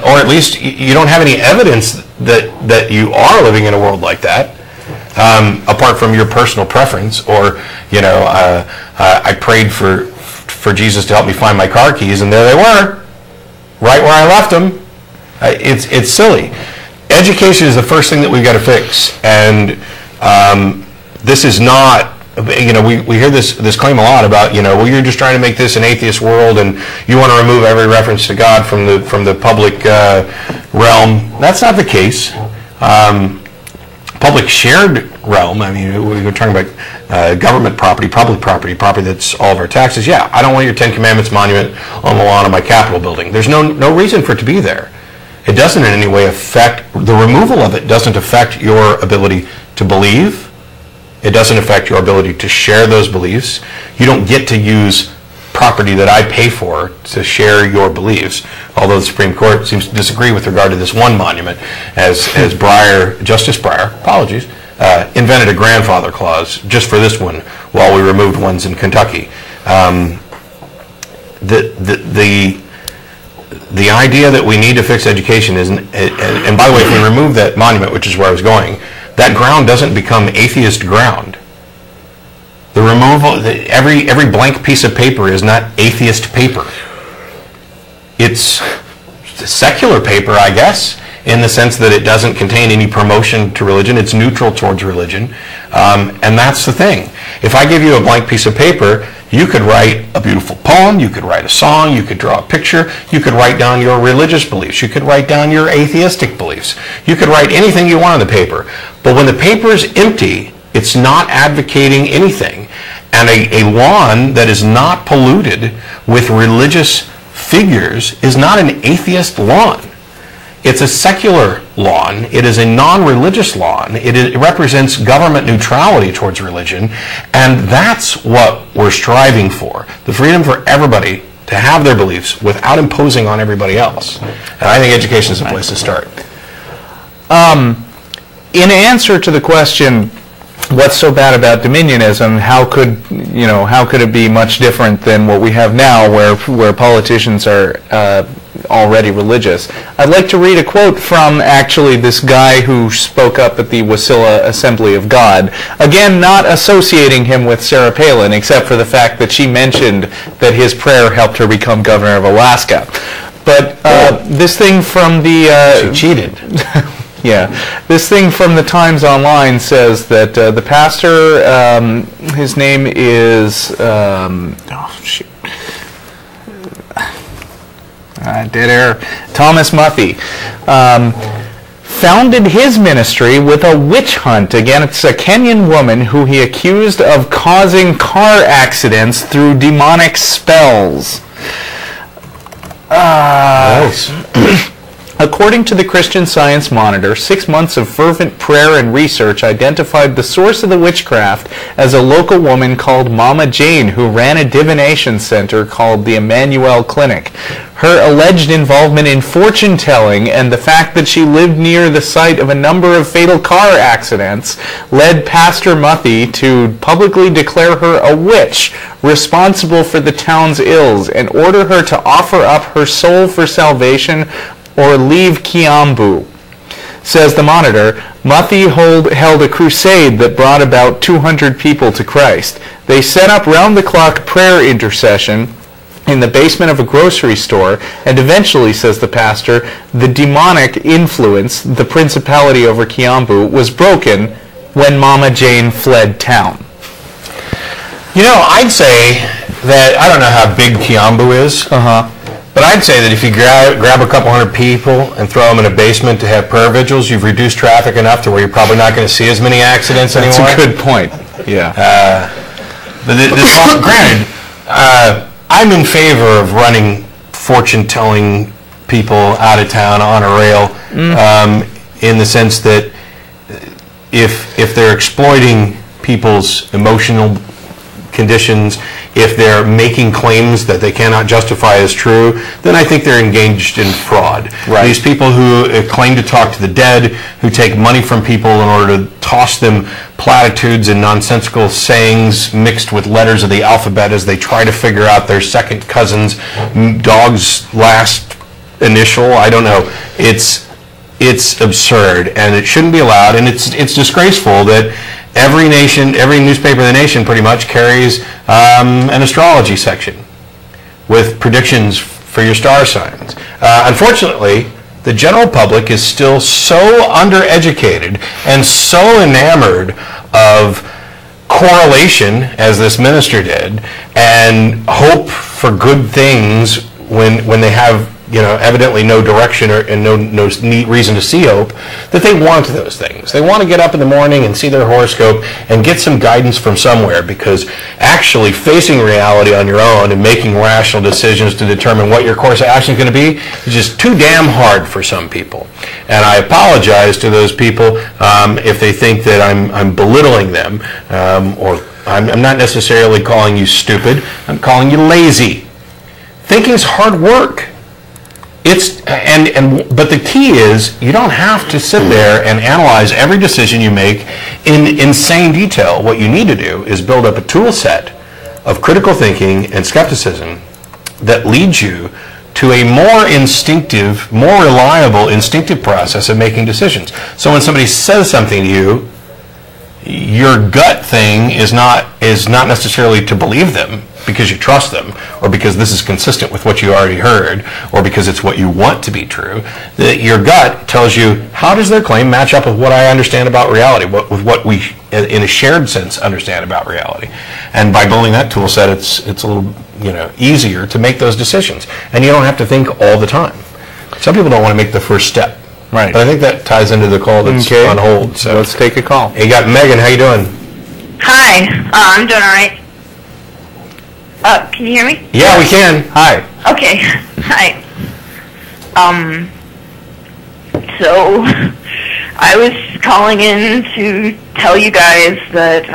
Or at least you don't have any evidence that you are living in a world like that, apart from your personal preference, or I prayed for Jesus to help me find my car keys, and there they were, right where I left them. It's silly. Education is the first thing that we've got to fix, and this is not. We hear this claim a lot about, well, you're just trying to make this an atheist world, and you want to remove every reference to God from the public realm. That's not the case. Public shared realm. I mean, we're talking about government property, public property that's all of our taxes. Yeah, I don't want your Ten Commandments monument on the lawn of my Capitol building. There's no reason for it to be there. It doesn't in any way affect, the removal of it doesn't affect your ability to believe. It doesn't affect your ability to share those beliefs. You don't get to use property that I pay for to share your beliefs, although the Supreme Court seems to disagree with regard to this one monument, as Justice Breyer, apologies, invented a grandfather clause just for this one while we removed ones in Kentucky. The idea that we need to fix education isn't, and by the way, if we remove that monument, which is where I was going, that ground doesn't become atheist ground. The removal, every blank piece of paper is not atheist paper. It's secular paper, I guess, in the sense that it doesn't contain any promotion to religion. It's neutral towards religion, and that's the thing. If I give you a blank piece of paper, you could write a beautiful poem, you could write a song, you could draw a picture, you could write down your religious beliefs, you could write down your atheistic beliefs, you could write anything you want on the paper. But when the paper is empty, it's not advocating anything. And a lawn that is not polluted with religious figures is not an atheist lawn. It's a secular lawn. It is a non-religious lawn. It represents government neutrality towards religion, and that's what we're striving for. The freedom for everybody to have their beliefs without imposing on everybody else. And I think education is a place to start. In answer to the question, what's so bad about Dominionism? How could it be much different than what we have now, where politicians are already religious. I'd like to read a quote from actually this guy who spoke up at the Wasilla Assembly of God. Again, not associating him with Sarah Palin, except for the fact that she mentioned that his prayer helped her become governor of Alaska. But this thing from the... She cheated. Yeah. This thing from the Times Online says that the pastor, his name is... oh, shoot. Dead air. Thomas Muthie. Founded his ministry with a witch hunt against a Kenyan woman who he accused of causing car accidents through demonic spells. Nice. According to the Christian Science Monitor, 6 months of fervent prayer and research identified the source of the witchcraft as a local woman called Mama Jane, who ran a divination center called the Emmanuel Clinic. Her alleged involvement in fortune-telling and the fact that she lived near the site of a number of fatal car accidents led Pastor Muthie to publicly declare her a witch responsible for the town's ills and order her to offer up her soul for salvation or leave Kiambu. Says the Monitor, Muthie held a crusade that brought about 200 people to Christ. They set up round-the-clock prayer intercession in the basement of a grocery store, and eventually, says the pastor, the demonic influence, the principality over Kiambu, was broken when Mama Jane fled town. You know, I'd say that, I don't know how big Kiambu is, but I'd say that if you grab a couple hundred people and throw them in a basement to have prayer vigils, you've reduced traffic enough to where you're probably not going to see as many accidents anymore. That's a good point. Yeah. Granted, I'm in favor of running fortune-telling people out of town on a rail, in the sense that if they're exploiting people's emotional conditions, if they're making claims that they cannot justify as true, then I think they're engaged in fraud. Right. These people who claim to talk to the dead, who take money from people in order to toss them platitudes and nonsensical sayings mixed with letters of the alphabet as they try to figure out their second cousin's dog's last initial, I don't know. It's absurd, and it shouldn't be allowed, and it's disgraceful that every newspaper in the nation pretty much carries an astrology section with predictions for your star signs. Unfortunately, the general public is still so undereducated and so enamored of correlation, as this minister did, and hope for good things when they have, you know, evidently no direction and no neat reason to see hope, that they want those things. They want to get up in the morning and see their horoscope and get some guidance from somewhere, because actually facing reality on your own and making rational decisions to determine what your course of action is going to be is just too damn hard for some people. And I apologize to those people if they think that I'm belittling them, or I'm not necessarily calling you stupid. I'm calling you lazy. Thinking's hard work. But the key is, you don't have to sit there and analyze every decision you make in insane detail. What you need to do is build up a tool set of critical thinking and skepticism that leads you to a more instinctive, more reliable, instinctive process of making decisions. So when somebody says something to you, your gut thing is not necessarily to believe them because you trust them, or because this is consistent with what you already heard, or because it's what you want to be true. Your gut tells you, how does their claim match up with what I understand about reality, with what we, in a shared sense, understand about reality? And by building that tool set, it's a little, easier to make those decisions, and you don't have to think all the time. Some people don't want to make the first step. Right. But I think that ties into the call that's on hold. So let's take a call. Hey, you got Megan. How you doing? Hi. I'm doing all right. Can you hear me? Yeah, we can. Hi. Okay. Hi. So I was calling in to tell you guys that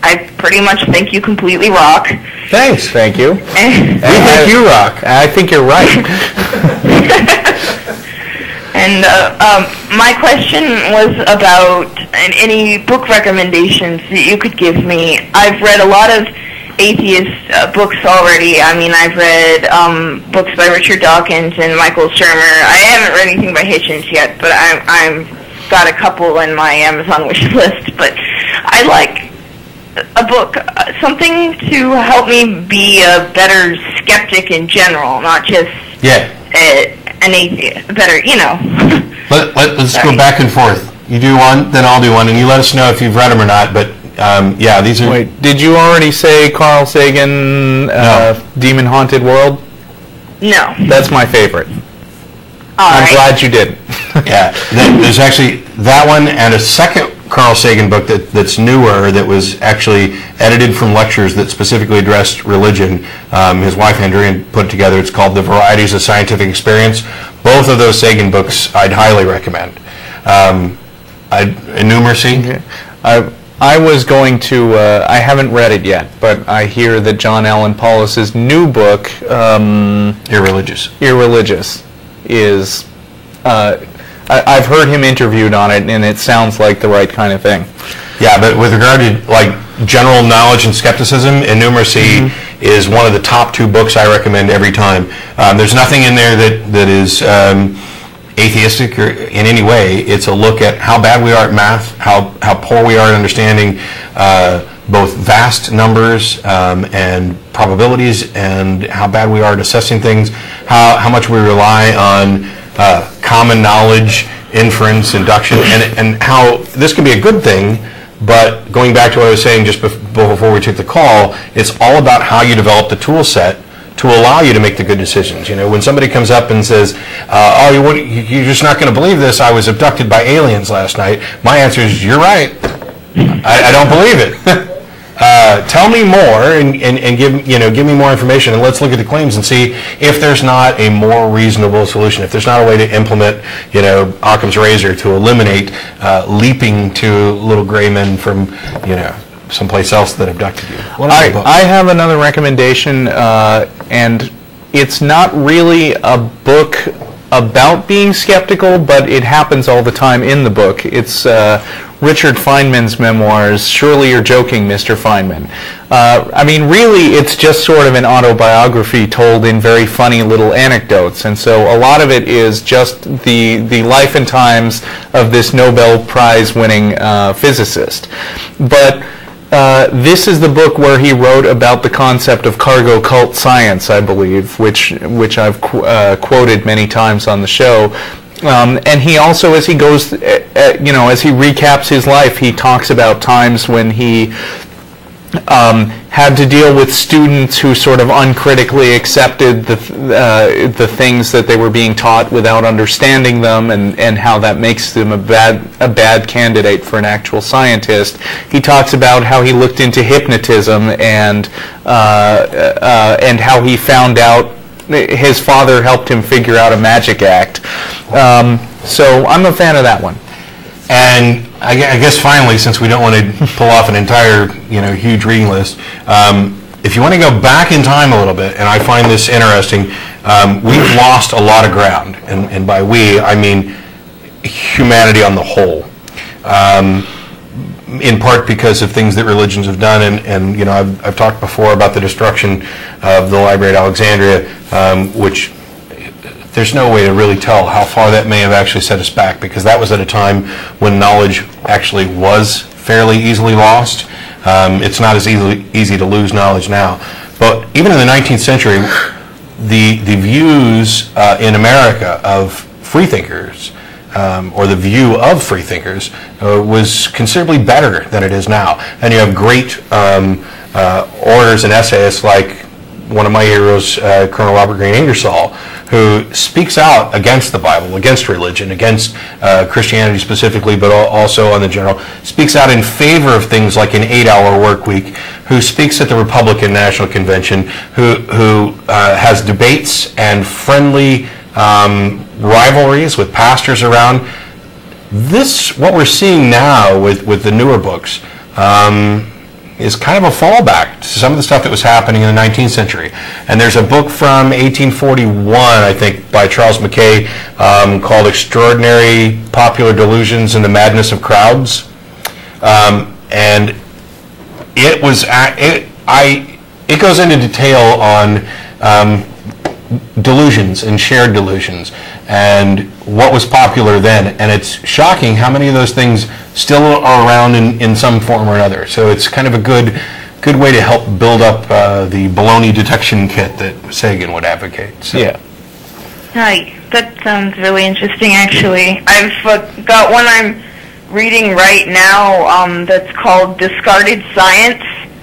I pretty much think you completely rock. Thanks. Thank you. And we think you rock. I think you're right. And my question was about any book recommendations that you could give me. I've read a lot of atheist books already. I mean, I've read books by Richard Dawkins and Michael Shermer. I haven't read anything by Hitchens yet, but I'm got a couple in my Amazon wish list. But I like a book, something to help me be a better skeptic in general, not just an atheist. Better, you know. Let's go back and forth. You do one, then I'll do one, and you let us know if you've read them or not. But yeah, these are. Wait, did you already say Carl Sagan, No. Demon Haunted World? No. That's my favorite. All I'm glad you didn't. Yeah, there's actually that one and a second Carl Sagan book that's newer, that was actually edited from lectures that specifically addressed religion. His wife Andrea put it together. It's called The Varieties of Scientific Experience. Both of those Sagan books I'd highly recommend. Enumeracy? Okay. I was going to, I haven't read it yet, but I hear that John Allen Paulus's new book, Irreligious, is, I've heard him interviewed on it, and it sounds like the right kind of thing. Yeah, but with regard to like general knowledge and skepticism, Enumeracy is one of the top 2 books I recommend every time. There's nothing in there that is atheistic or in any way. It's a look at how bad we are at math, how poor we are at understanding both vast numbers and probabilities, and how bad we are at assessing things, how much we rely on common knowledge, inference, induction, and how this can be a good thing. But going back to what I was saying just before we took the call, it's all about how you develop the tool set to allow you to make the good decisions. You know, when somebody comes up and says, "Oh, you're just not going to believe this. I was abducted by aliens last night." My answer is, "You're right. I don't believe it. Tell me more and give me more information, and let's look at the claims and see if there's not a more reasonable solution. If there's not a way to implement, Occam's razor to eliminate leaping to little gray men from, someplace else that abducted you." I have another recommendation, and it's not really a book about being skeptical, but it happens all the time in the book. It's Richard Feynman's memoirs, Surely You're Joking, Mr. Feynman. I mean, really, it's just sort of an autobiography told in very funny little anecdotes, and so a lot of it is just the life and times of this Nobel Prize-winning physicist. But this is the book where he wrote about the concept of cargo cult science, I believe, which I've quoted many times on the show. And he also, as he goes, as he recaps his life, he talks about times when he had to deal with students who sort of uncritically accepted the things that they were being taught without understanding them, and how that makes them a bad candidate for an actual scientist. He talks about how he looked into hypnotism and how he found out his father helped him figure out a magic act. So I'm a fan of that one. And I guess finally, since we don't want to pull off an entire, huge reading list, if you want to go back in time a little bit, and I find this interesting, we've lost a lot of ground, and by we, I mean humanity on the whole, in part because of things that religions have done, and I've talked before about the destruction of the Library at Alexandria, which there's no way to really tell how far that may have actually set us back, because that was at a time when knowledge actually was fairly easily lost. It's not as easy to lose knowledge now. But even in the 19th century, the views in America of freethinkers, or the view of freethinkers, was considerably better than it is now. And you have great orators and essayists like one of my heroes, Colonel Robert Greene Ingersoll, who speaks out against the Bible, against religion, against Christianity specifically, but also on the general, speaks out in favor of things like an 8-hour work week, who speaks at the Republican National Convention, who has debates and friendly rivalries with pastors around. What we're seeing now with the newer books, is kind of a fallback to some of the stuff that was happening in the 19th century. And there's a book from 1841, I think, by Charles Mackay, called Extraordinary Popular Delusions and the Madness of Crowds. And it was, it goes into detail on delusions and shared delusions and what was popular then, and it's shocking how many of those things still are around in some form or another. So it's kind of a good way to help build up the baloney detection kit that Sagan would advocate. So. Yeah. Hi, that sounds really interesting, actually. I've got one I'm reading right now that's called Discarded Science.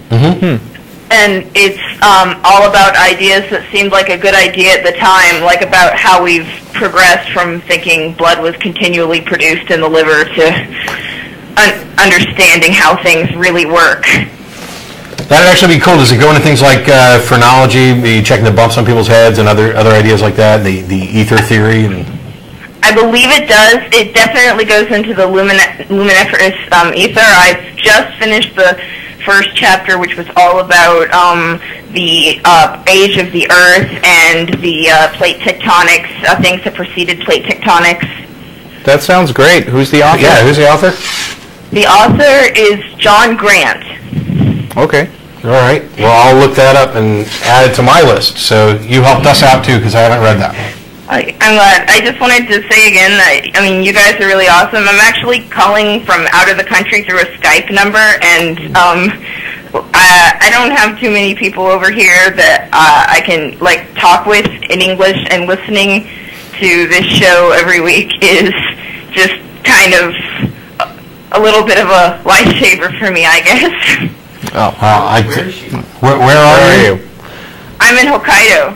Mm-hmm. And it's all about ideas that seemed like a good idea at the time, like about how we've progressed from thinking blood was continually produced in the liver to understanding how things really work. That'd actually be cool. Does it go into things like phrenology, checking the bumps on people's heads, and other ideas like that, the ether theory? And I believe it does. It definitely goes into the luminiferous ether. I've just finished the first chapter, which was all about the age of the Earth and the plate tectonics, things that preceded plate tectonics. That sounds great. Who's the author? Yeah, who's the author? The author is John Grant. Okay. All right. Well, I'll look that up and add it to my list. So you helped us out, too, because I haven't read that. I'm glad. I just wanted to say again that, I mean, you guys are really awesome. I'm actually calling from out of the country through a Skype number, and I don't have too many people over here that I can, like, talk with in English, and listening to this show every week is just kind of a little bit of a lifesaver for me, I guess. Oh, wow. Where are you? I'm in Hokkaido.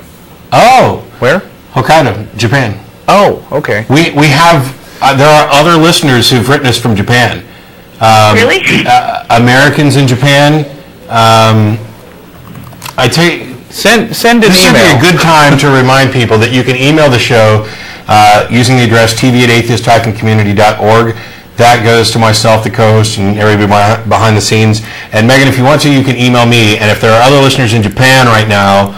Oh. Where? Hokkaido, Japan. Oh, okay. We have, there are other listeners who've written us from Japan. Really? Americans in Japan. I tell you, send an this email. This would be a good time to remind people that you can email the show using the address tv@atheist-community.org. That goes to myself, the co-host, and everybody behind the scenes. And Megan, if you want to, you can email me. And if there are other listeners in Japan right now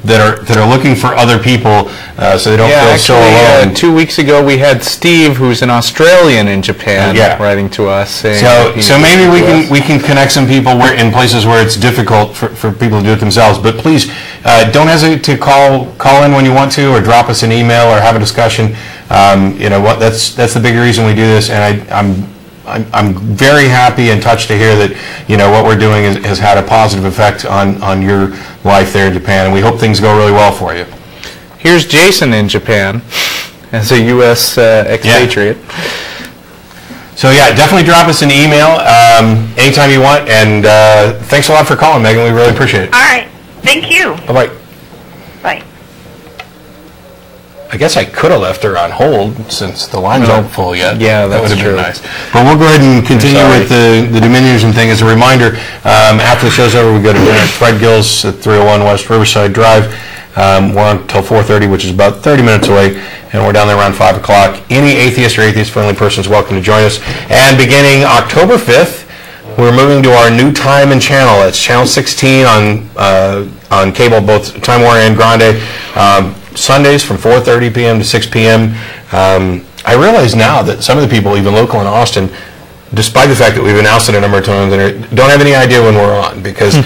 that are looking for other people, so they don't feel so alone. 2 weeks ago we had Steve, who's an Australian in Japan, writing to us saying. So maybe we can connect some people in places where it's difficult for people to do it themselves. But please don't hesitate to call in when you want to, or drop us an email, or have a discussion. You know what? That's the big reason we do this, and I'm very happy and touched to hear that what we're doing has had a positive effect on your life there in Japan, and we hope things go really well for you. Here's Jason in Japan as a U.S. expatriate. Yeah. So yeah, definitely drop us an email anytime you want, and thanks a lot for calling, Megan. We really appreciate it. All right. Thank you. Bye-bye. Bye. I guess I could have left her on hold since the lines aren't full yet. Yeah, that would have true. been nice. But we'll go ahead and continue with the Dominionism thing. As a reminder, after the show's over, we go to Fred Gill's at 301 West Riverside Drive. We're on until 4:30, which is about 30 minutes away, and we're down there around 5 o'clock. Any atheist or atheist-friendly person is welcome to join us. And beginning October 5th, we're moving to our new time and channel. It's channel 16 on cable, both Time Warner and Grande. Sundays from 4:30 p.m. to 6 p.m. I realize now that some of the people, even local in Austin, despite the fact that we've announced it a number of times, don't have any idea when we're on, because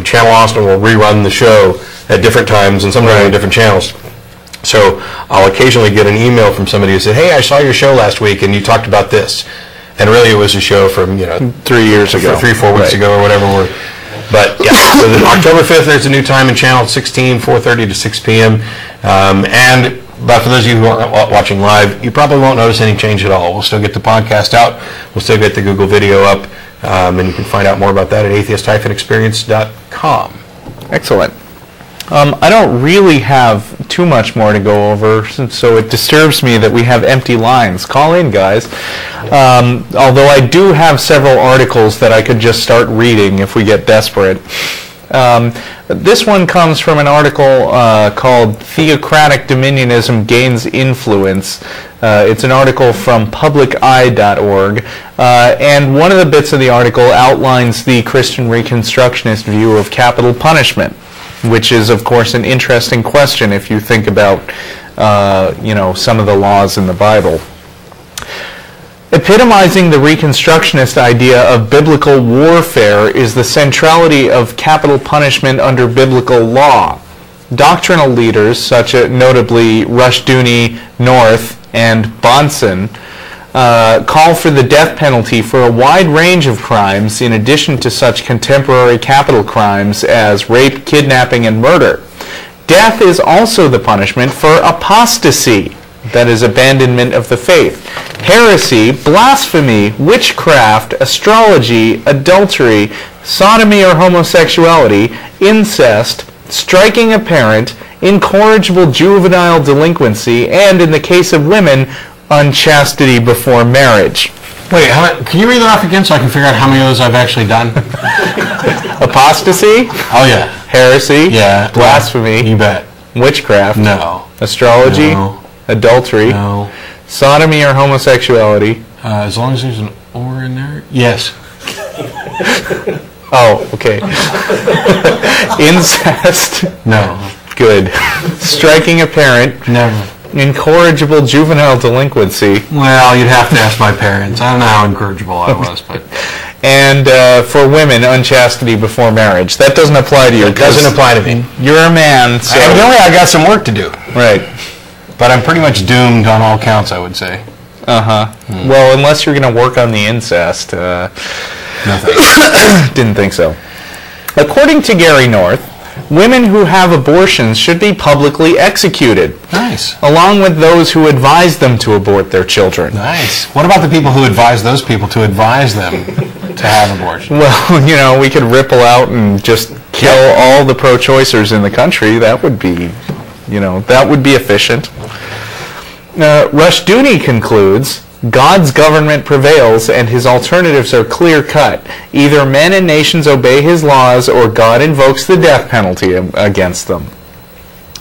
Channel Austin will rerun the show at different times and sometimes on different channels. So I'll occasionally get an email from somebody who said, "Hey, I saw your show last week and you talked about this," and really it was a show from 3 years ago, 3-4 weeks ago, or whatever. But yeah, so October 5th, there's a new time in channel 16, 4:30 to 6 p.m. But for those of you who aren't watching live, you probably won't notice any change at all. We'll still get the podcast out. We'll still get the Google video up. And you can find out more about that at atheist-experience.com. Excellent. I don't really have too much more to go over, so it disturbs me that we have empty lines. Call in, guys. Although I do have several articles that I could just start reading if we get desperate. This one comes from an article called Theocratic Dominionism Gains Influence. It's an article from publiceye.org, and one of the bits of the article outlines the Christian Reconstructionist view of capital punishment, which is, of course, an interesting question if you think about, some of the laws in the Bible. Epitomizing the Reconstructionist idea of biblical warfare is the centrality of capital punishment under biblical law. Doctrinal leaders, such as notably Rushdoony, North, and Bahnsen, call for the death penalty for a wide range of crimes in addition to such contemporary capital crimes as rape, kidnapping, and murder. Death is also the punishment for apostasy, that is, abandonment of the faith, heresy, blasphemy, witchcraft, astrology, adultery, sodomy or homosexuality, incest, striking a parent, incorrigible juvenile delinquency, and, in the case of women, unchastity before marriage. Wait, can you read that off again so I can figure out how many of those I've actually done? Apostasy? Oh, yeah. Heresy? Yeah. Blasphemy? You bet. Witchcraft? No. Astrology? No. Adultery? No. Sodomy or homosexuality? As long as there's an or in there? Yes. Oh, okay. Incest? No. Good. Striking a parent? Never. Incorrigible juvenile delinquency? Well, you'd have to ask my parents. I don't know how incorrigible I was, but... And for women, unchastity before marriage. That doesn't apply to you. It doesn't apply to me. You're a man, so... Evidently, I got some work to do. Right. But I'm pretty much doomed on all counts, I would say. Uh-huh. Well, unless you're going to work on the incest. No thanks. Didn't think so. According to Gary North, women who have abortions should be publicly executed. Nice. Along with those who advise them to abort their children. Nice. What about the people who advise those people to advise them to have abortion? Well, we could ripple out and just kill all the pro-choicers in the country. That would be, that would be efficient. Rushdoony concludes, God's government prevails and his alternatives are clear-cut. Either men and nations obey his laws or God invokes the death penalty against them.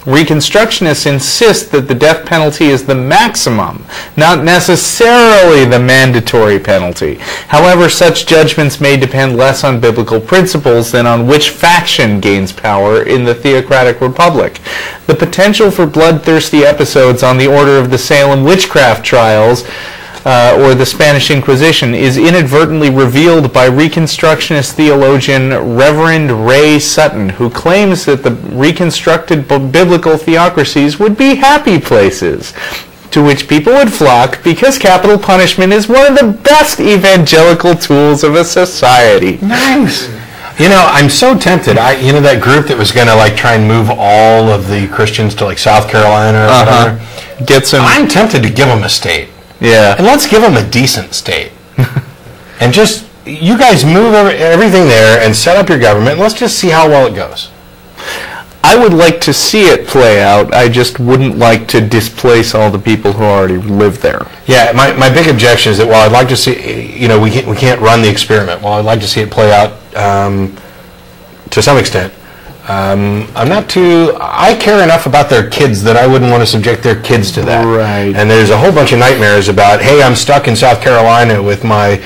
Reconstructionists insist that the death penalty is the maximum, not necessarily the mandatory penalty. However, such judgments may depend less on biblical principles than on which faction gains power in the theocratic republic. The potential for bloodthirsty episodes on the order of the Salem witchcraft trials or the Spanish Inquisition is inadvertently revealed by Reconstructionist theologian Reverend Ray Sutton, who claims that the reconstructed biblical theocracies would be happy places to which people would flock because capital punishment is one of the best evangelical tools of a society. Nice. I'm so tempted. That group that was going to try and move all of the Christians to South Carolina or whatever. I'm tempted to give them a state. Yeah. And let's give them a decent state. And just, you guys move everything there and set up your government. Let's just see how well it goes. I would like to see it play out. I just wouldn't like to displace all the people who already live there. Yeah, my big objection is that while I'd like to see, we can't run the experiment. While I'd like to see it play out to some extent, I care enough about their kids that I wouldn't want to subject their kids to that. Right. And there's a whole bunch of nightmares about, hey, I'm stuck in South Carolina with my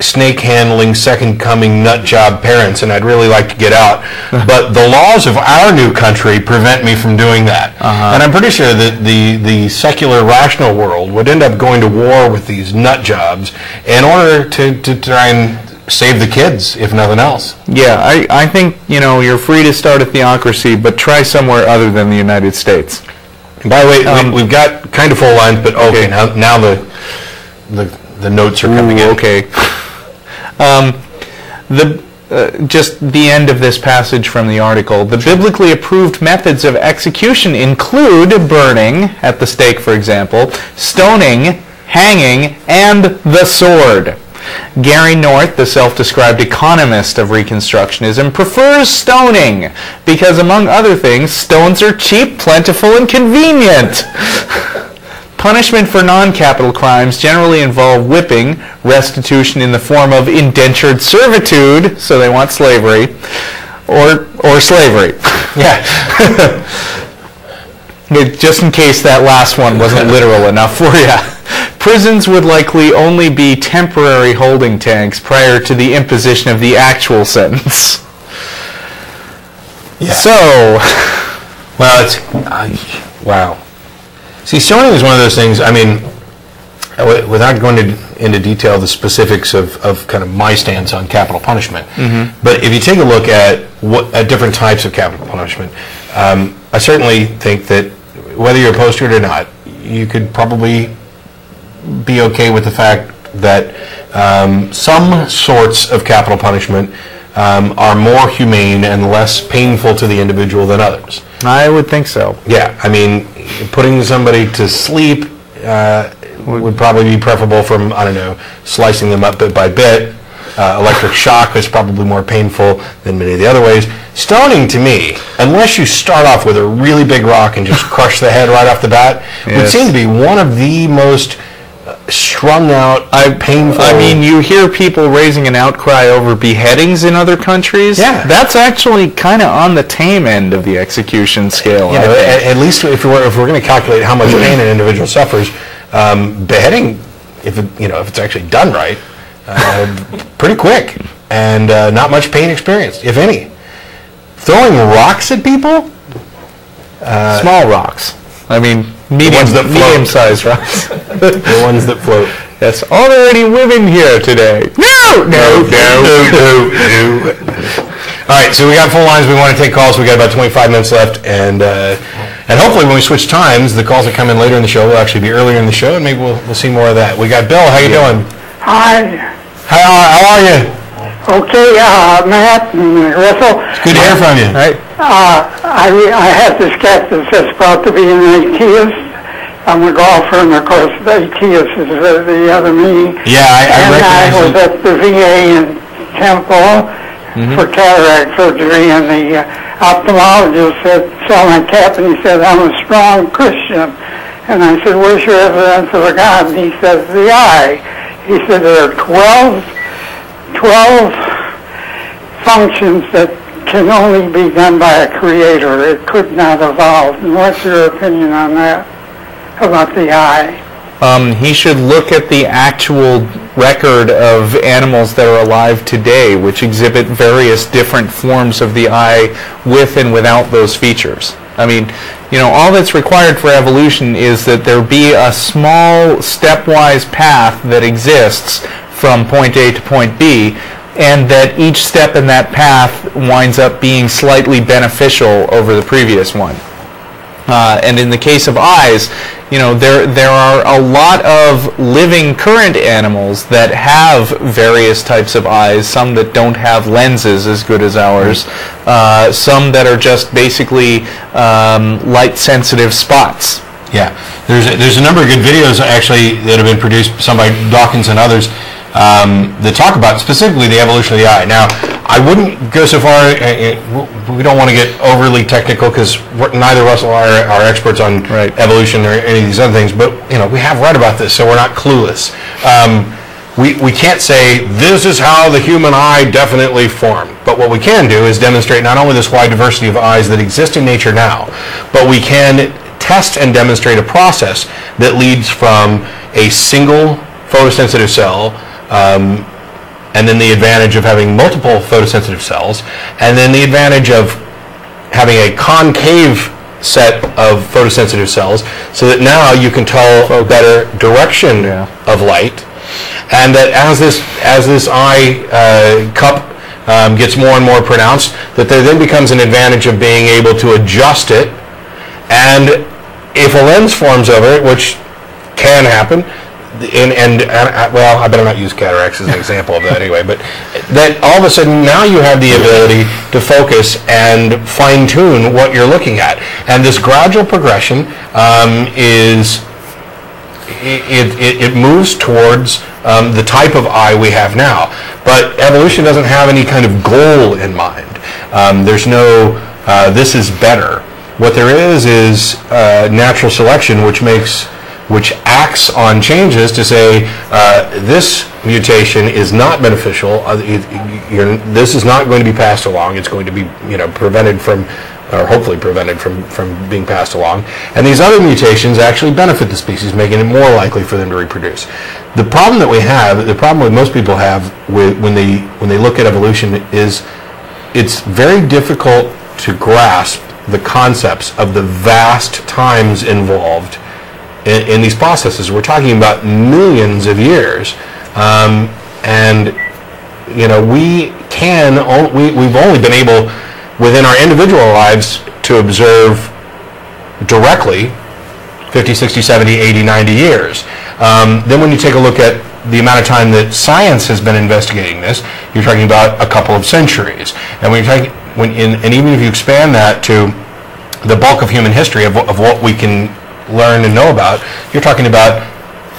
snake-handling, second-coming nut-job parents, and I'd really like to get out. But the laws of our new country prevent me from doing that. And I'm pretty sure that the secular, rational world would end up going to war with these nut-jobs in order to try and save the kids, if nothing else. Yeah, I think, you're free to start a theocracy, but try somewhere other than the United States. And by the way, we've got kind of full lines, but okay, now the notes are coming in. Okay. Just the end of this passage from the article. The biblically approved methods of execution include burning, at the stake for example, stoning, hanging, and the sword. Gary North, the self-described economist of Reconstructionism, prefers stoning because, among other things, stones are cheap, plentiful, and convenient. Punishment for non-capital crimes generally involve whipping, restitution in the form of indentured servitude, so they want slavery, or slavery. Yeah. Just in case that last one wasn't literal enough for you. Prisons would likely only be temporary holding tanks prior to the imposition of the actual sentence. Yeah. So, well, wow. See, stoning is one of those things. I mean, without going into detail the specifics of kind of my stance on capital punishment, but if you take a look at different types of capital punishment, I certainly think that whether you're opposed to it or not, you could probably be okay with the fact that some sorts of capital punishment are more humane and less painful to the individual than others. I would think so. Yeah, I mean, putting somebody to sleep would probably be preferable from, I don't know, slicing them up bit by bit. Electric shock is probably more painful than many of the other ways. Stoning, to me, unless you start off with a really big rock and just crush the head right off the bat, would seem to be one of the most strung out, painful. I mean, you hear people raising an outcry over beheadings in other countries. Yeah. That's actually kind of on the tame end of the execution scale. You know, at least if we're going to calculate how much pain an individual suffers, beheading, if it's actually done right, pretty quick and not much pain experienced, if any. Throwing rocks at people? Small rocks. I mean, medium-sized rocks. The ones that float. Yes. Are there any women here today? No. All right, so we got full lines. We want to take calls. We got about 25 minutes left, and hopefully when we switch times, the calls that come in later in the show will actually be earlier in the show, and maybe we'll see more of that. We got Bill. How you doing? Hi. How are you? Okay, Matt and Russell. It's good to hear from you. All right. I have this captain that's about to be an atheist. I'm a golfer, and of course, the atheist is the other meaning. Yeah, I was at the VA in Temple for cataract surgery, and the ophthalmologist saw my cap, and he said, I'm a strong Christian. And I said, where's your evidence of a God? And he says, the eye. He said, there are 12 functions that can only be done by a creator. It could not evolve. And what's your opinion on that, about the eye? He should look at the actual record of animals that are alive today, which exhibit various different forms of the eye with and without those features. I mean, all that's required for evolution is that there be a small stepwise path that exists from point A to point B, and that each step in that path winds up being slightly beneficial over the previous one. And in the case of eyes, there are a lot of living current animals that have various types of eyes, some that don't have lenses as good as ours, some that are just basically light-sensitive spots. Yeah, there's a number of good videos actually that have been produced, some by Dawkins and others, that talk about specifically the evolution of the eye. Now, I wouldn't go so far, we don't want to get overly technical because neither Russell or I are experts on evolution or any of these other things, but we have read about this, so we're not clueless. We can't say this is how the human eye definitely formed, but what we can do is demonstrate not only this wide diversity of eyes that exist in nature now, but we can test and demonstrate a process that leads from a single photosensitive cell, and then the advantage of having multiple photosensitive cells, and then the advantage of having a concave set of photosensitive cells, so that now you can tell better direction of light, and that as this eye cup gets more and more pronounced, that there then becomes an advantage of being able to adjust it, and if a lens forms over it, which can happen, well, I better not use cataracts as an example of that anyway, but that all of a sudden now you have the ability to focus and fine-tune what you're looking at. And this gradual progression it moves towards the type of eye we have now. But evolution doesn't have any kind of goal in mind. There's no, this is better. What there is natural selection, which acts on changes to say this mutation is not beneficial. This is not going to be passed along. It's going to be prevented from, or hopefully prevented from being passed along. And these other mutations actually benefit the species, making it more likely for them to reproduce. The problem that we have, the problem that most people have when they look at evolution is it's very difficult to grasp the concepts of the vast times involved in these processes. We're talking about millions of years, and we've only been able within our individual lives to observe directly 50, 60, 70, 80, 90 years. Then when you take a look at the amount of time that science has been investigating this, you're talking about a couple of centuries. And and even if you expand that to the bulk of human history of what we can learn and know about, you're talking about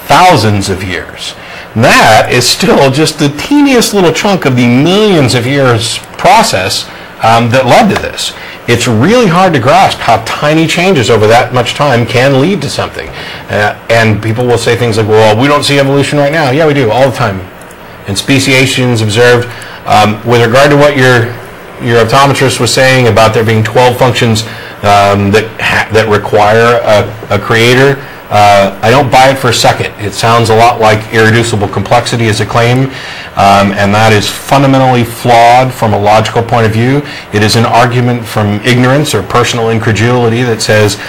thousands of years. And that is still just the teeniest little chunk of the millions of years process that led to this. It's really hard to grasp how tiny changes over that much time can lead to something. And people will say things like, well, we don't see evolution right now. Yeah, we do, all the time. And speciation's observed. With regard to what your optometrist was saying about there being 12 functions that require a creator, I don't buy it for a second. It sounds a lot like irreducible complexity as a claim, and that is fundamentally flawed from a logical point of view. It is an argument from ignorance or personal incredulity that says,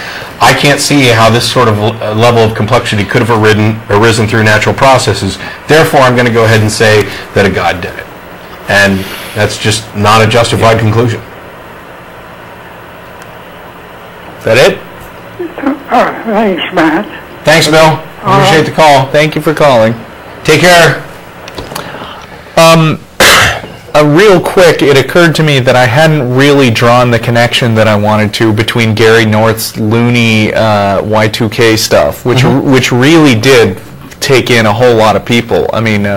I can't see how this sort of level of complexity could have arisen through natural processes, therefore I'm going to go ahead and say that a God did it. And that's just not a justified conclusion. Is that it? Thanks, Matt. Thanks, Bill. Appreciate the call. Thank you for calling. Take care. Real quick, it occurred to me that I hadn't really drawn the connection that I wanted to between Gary North's loony Y2K stuff, which really did take in a whole lot of people. I mean,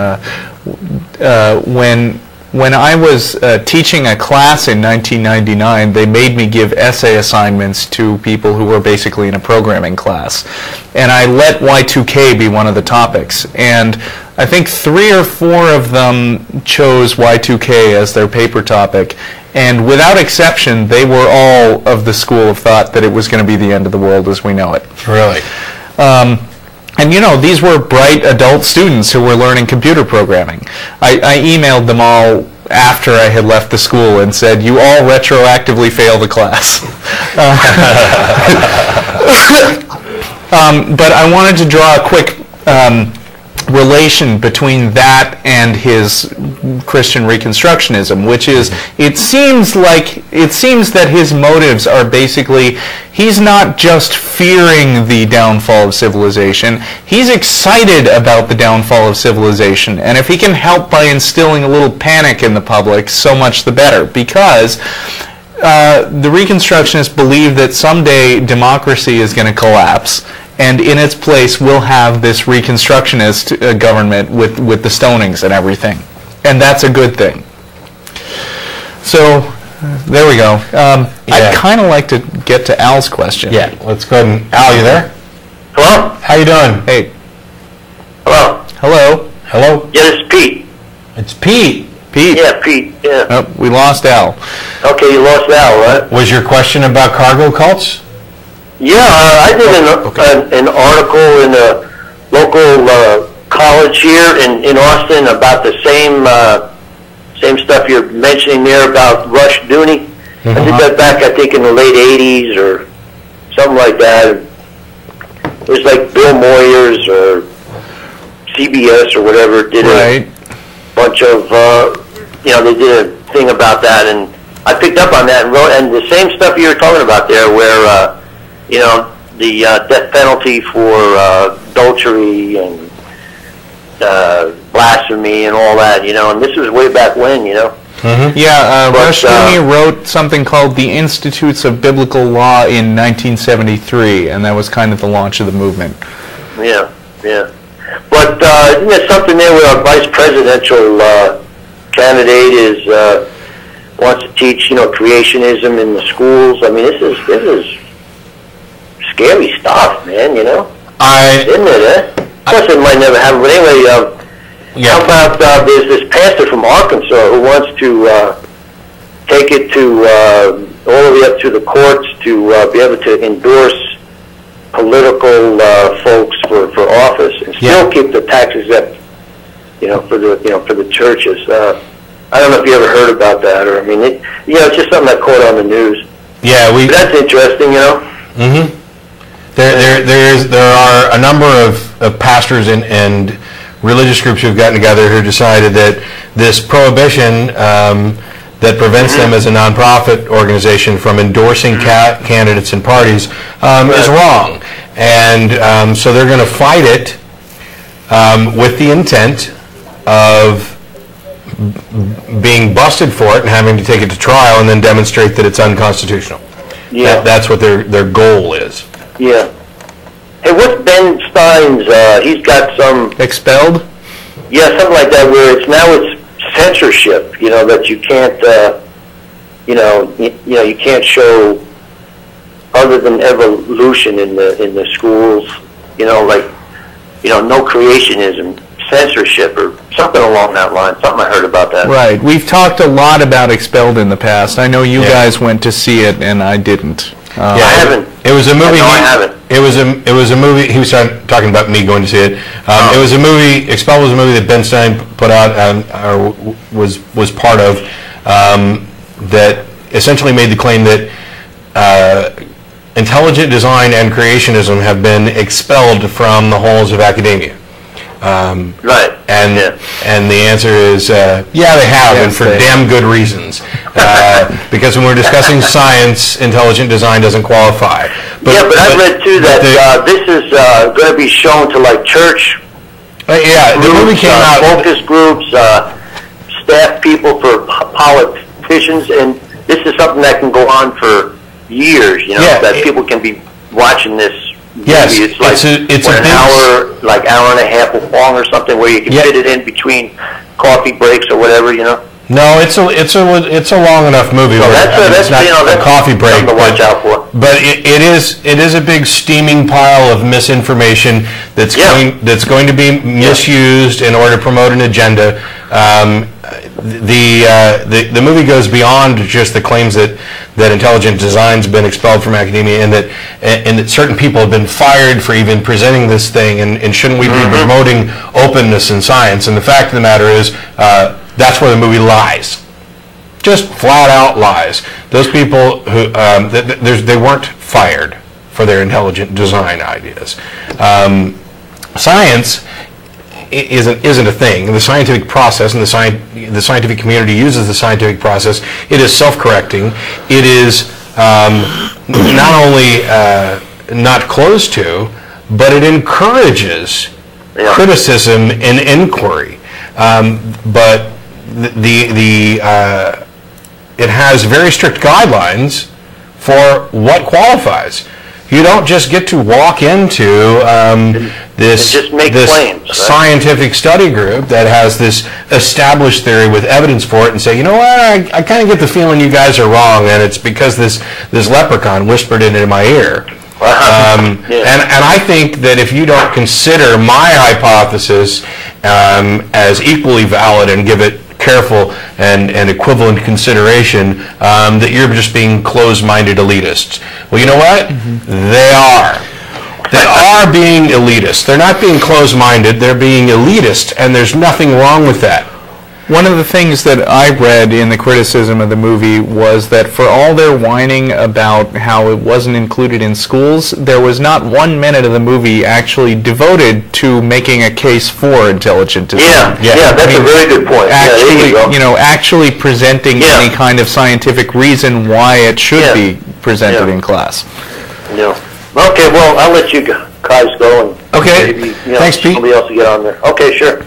when I was teaching a class in 1999, they made me give essay assignments to people who were basically in a programming class. And I let Y2K be one of the topics. And I think 3 or 4 of them chose Y2K as their paper topic. And without exception, they were all of the school of thought that it was going to be the end of the world as we know it. Really? And these were bright adult students who were learning computer programming. I emailed them all after I had left the school and said, you all retroactively fail the class. But I wanted to draw a quick relation between that and his Christian reconstructionism, which is, it seems that his motives are basically, he's not just fearing the downfall of civilization, he's excited about the downfall of civilization, and if he can help by instilling a little panic in the public, so much the better, because the Reconstructionists believe that someday democracy is going to collapse, and in its place we'll have this Reconstructionist government with the stonings and everything. And that's a good thing. So, there we go. I'd kind of like to get to Al's question. Yeah, let's go ahead and... Al, you there? Hello? How you doing? Hey. Hello? Hello? Hello? Yeah, it's Pete. It's Pete. Pete? Yeah, Pete, yeah. Oh, we lost Al. Okay, you lost Al, right? Was your question about cargo cults? Yeah, I did an article in a local college here in Austin about the same stuff you're mentioning there about Rush Dooney. I did that back, I think, in the late 80s or something like that. It was like Bill Moyers or CBS or whatever did a bunch of, they did a thing about that, and I picked up on that and wrote, and the same stuff you were talking about there where, the death penalty for adultery and blasphemy and all that, and this was way back when, Yeah, Rush Dooney wrote something called the Institutes of Biblical Law in 1973, and that was kind of the launch of the movement. Yeah. But isn't there something there where our vice presidential candidate wants to teach, creationism in the schools? I mean, this is scary stuff, man, isn't it, Of course, it might never happen, but anyway, how about there's this pastor from Arkansas who wants to take it to all the way up to the courts to be able to endorse political folks for office and still keep the tax exempt, for the churches. I don't know if you ever heard about that, or it's just something I caught on the news. Yeah, but that's interesting, There are a number of pastors and religious groups who've gotten together who decided that this prohibition that prevents them as a nonprofit organization from endorsing candidates and parties is wrong. And so they're going to fight it with the intent of being busted for it and having to take it to trial and then demonstrate that it's unconstitutional. Yeah. That's what their goal is. Yeah. Hey, what's Ben Stein's, he's got some... Expelled? Yeah, something like that, where it's censorship, that you can't, you can't show other than evolution in the schools, no creationism, censorship, or something along that line. Something I heard about that. Right. We've talked a lot about Expelled in the past. I know you guys went to see it, and I didn't. I haven't. It was a movie. I haven't. It was a movie. He was talking about me going to see it. It was a movie. Expelled was a movie that Ben Stein put out or was part of that essentially made the claim that intelligent design and creationism have been expelled from the halls of academia. Right. And the answer is yeah, they have, and for damn good reasons. Because when we're discussing science, intelligent design doesn't qualify. But I read too that this is going to be shown to church. The movie came out. Focus groups, staff people for politicians, and this is something that can go on for years. That people can be watching this. Yes, movie. It's an hour and a half long or something, where you can fit it in between coffee breaks or whatever. No, it's a long enough movie. So that's not a coffee break to watch out for. But it is a big steaming pile of misinformation that's going to be misused in order to promote an agenda. The movie goes beyond just the claims that intelligent design's been expelled from academia, and that certain people have been fired for even presenting this thing, and shouldn't we be promoting openness in science? And the fact of the matter is, that's where the movie lies. Just flat out lies. Those people who they weren't fired for their intelligent design ideas. Science isn't a thing. The scientific process, and the scientific community uses the scientific process. It is self-correcting. It is not only not closed to, but it encourages criticism and inquiry. But it has very strict guidelines for what qualifies. You don't just get to walk into this claims, scientific study group that has this established theory with evidence for it and say, you know what, I kind of get the feeling you guys are wrong, and it's because this leprechaun whispered it into my ear. And I think that if you don't consider my hypothesis as equally valid and give it careful and equivalent consideration, that you're just being closed-minded elitists. Well, you know what? They are. They are being elitist. They're not being closed-minded. They're being elitist, and there's nothing wrong with that. One of the things that I read in the criticism of the movie was that for all their whining about how it wasn't included in schools, there was not 1 minute of the movie actually devoted to making a case for intelligent design. That's a very good point. Actually presenting any kind of scientific reason why it should be presented in class. Okay, well, I'll let you guys go. And okay, maybe, thanks, Pete. Somebody else to get on there. Okay, sure.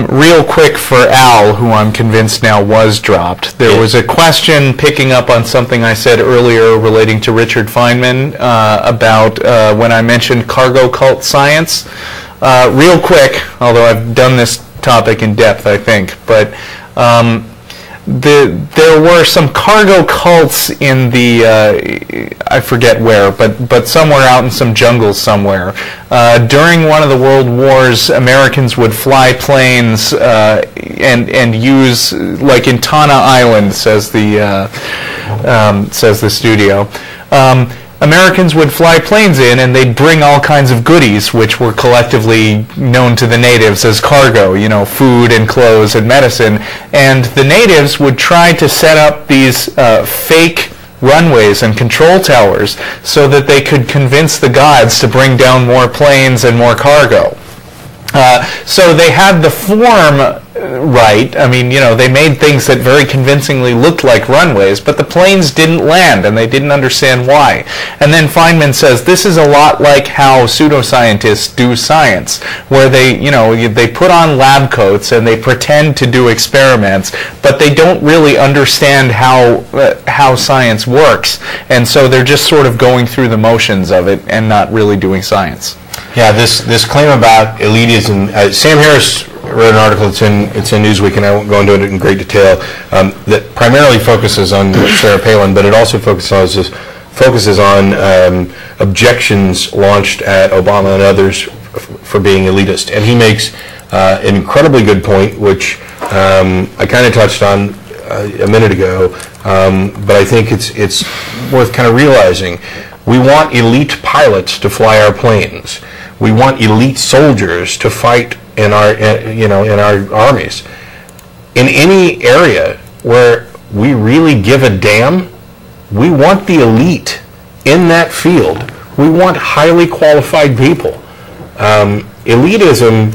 Real quick for Al, who I'm convinced now was dropped, there was a question picking up on something I said earlier relating to Richard Feynman about when I mentioned cargo cult science. Real quick, although I've done this topic in depth, I think, but there were some cargo cults in the, I forget where, but somewhere out in some jungles somewhere. During one of the world wars, Americans would fly planes and use, like in Tana Island, says the studio. Americans would fly planes in, and they'd bring all kinds of goodies, which were collectively known to the natives as cargo, food and clothes and medicine. And the natives would try to set up these fake runways and control towers so that they could convince the gods to bring down more planes and more cargo. So they had the form right. I mean, they made things that very convincingly looked like runways, but the planes didn't land, and they didn't understand why. And then Feynman says this is a lot like how pseudoscientists do science, where they put on lab coats and they pretend to do experiments, but they don't really understand how science works, and so they're just sort of going through the motions of it and not really doing science. Yeah, this claim about elitism, Sam Harris wrote an article, it's in Newsweek, and I won't go into it in great detail, that primarily focuses on Sarah Palin, but it also focuses on objections launched at Obama and others for being elitist. And he makes an incredibly good point, which I kind of touched on a minute ago, but I think it's worth kind of realizing. We want elite pilots to fly our planes. We want elite soldiers to fight in our armies. In any area where we really give a damn, we want the elite in that field. We want highly qualified people. Elitism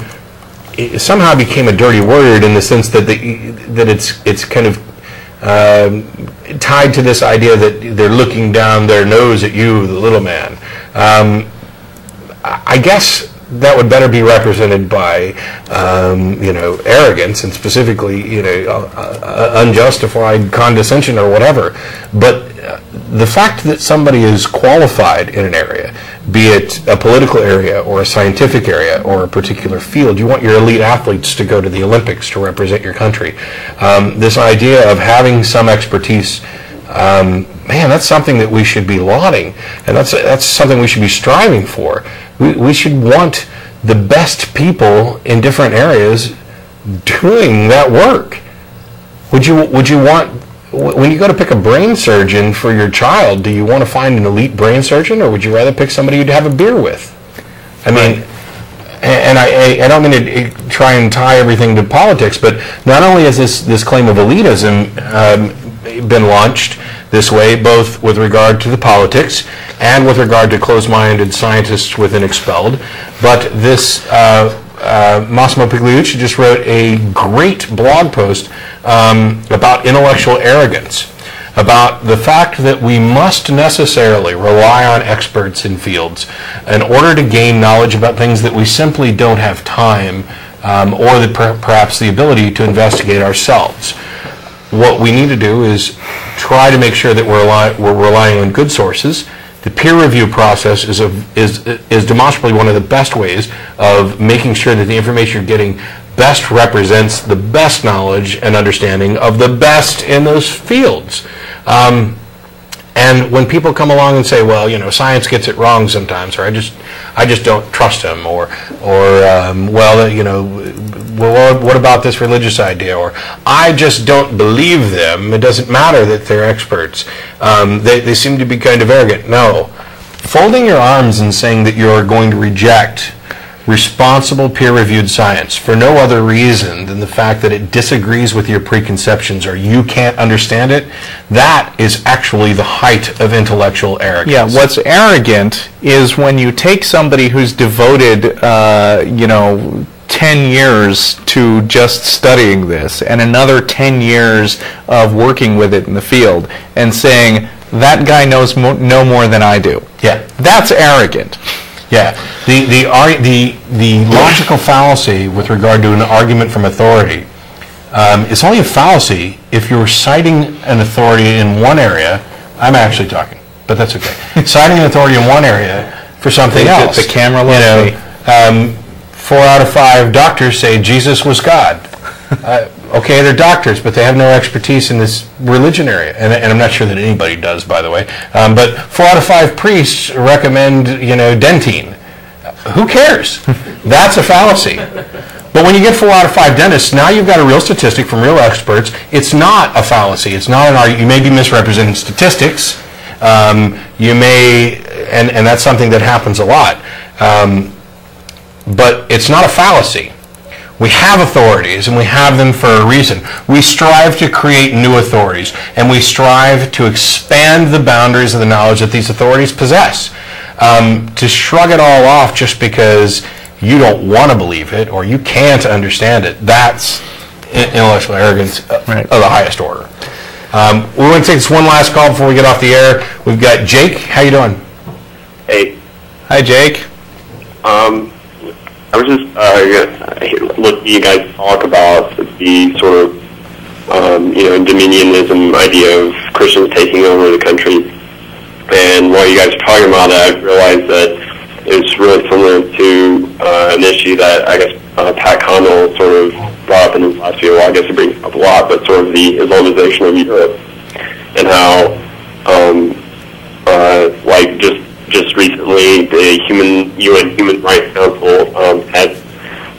somehow became a dirty word in the sense that it's kind of tied to this idea that they're looking down their nose at you, the little man. I guess that would better be represented by, arrogance and specifically, unjustified condescension or whatever. But the fact that somebody is qualified in an area, be it a political area or a scientific area or a particular field, you want your elite athletes to go to the Olympics to represent your country. This idea of having some expertise, that's something that we should be lauding, and that's something we should be striving for. We should want the best people in different areas doing that work. Would you want, when you go to pick a brain surgeon for your child, do you want to find an elite brain surgeon, or would you rather pick somebody you'd have a beer with? I mean, and I don't mean to try and tie everything to politics, but not only has this claim of elitism been launched this way, both with regard to the politics and with regard to closed-minded scientists within Expelled, but this Massimo Pigliucci just wrote a great blog post about intellectual arrogance, about the fact that we must necessarily rely on experts in fields in order to gain knowledge about things that we simply don't have time or perhaps the ability to investigate ourselves. What we need to do is try to make sure that we're relying on good sources. The peer review process is demonstrably one of the best ways of making sure that the information you're getting best represents the best knowledge and understanding of the best in those fields. And when people come along and say, well, science gets it wrong sometimes, or I just don't trust them, or what about this religious idea, or I just don't believe them, it doesn't matter that they're experts, they seem to be kind of arrogant. No. Folding your arms and saying that you're going to reject responsible peer-reviewed science for no other reason than the fact that it disagrees with your preconceptions or you can't understand it, that is actually the height of intellectual arrogance. Yeah, what's arrogant is when you take somebody who's devoted, 10 years to just studying this and another 10 years of working with it in the field and saying, that guy knows no more than I do. Yeah. That's arrogant. Yeah, the logical fallacy with regard to an argument from authority is only a fallacy if you're citing an authority in one area. I'm actually talking, but that's okay. Citing an authority in one area for something else. The camera loves me. 4 out of 5 doctors say Jesus was God. Okay, they're doctors, but they have no expertise in this religion area, and I'm not sure that anybody does, by the way. But 4 out of 5 priests recommend, Dentine. Who cares? That's a fallacy. But when you get 4 out of 5 dentists, now you've got a real statistic from real experts. It's not a fallacy. It's not an argument. You may be misrepresenting statistics. You may, and that's something that happens a lot. But it's not a fallacy. We have authorities, and we have them for a reason. We strive to create new authorities, and we strive to expand the boundaries of the knowledge that these authorities possess. To shrug it all off just because you don't want to believe it or you can't understand it, that's intellectual arrogance of the highest order. We want to take this one last call before we get off the air. We've got Jake. How you doing? Hey. Hi, Jake. I was just looking at you guys talk about the sort of Dominionism idea of Christians taking over the country. And while you guys are talking about that, I realized that it's really similar to an issue that I guess Pat Connell sort of brought up in his last video. Well, I guess it brings up a lot, but sort of the Islamization of Europe and how, just recently, the UN Human Rights Council had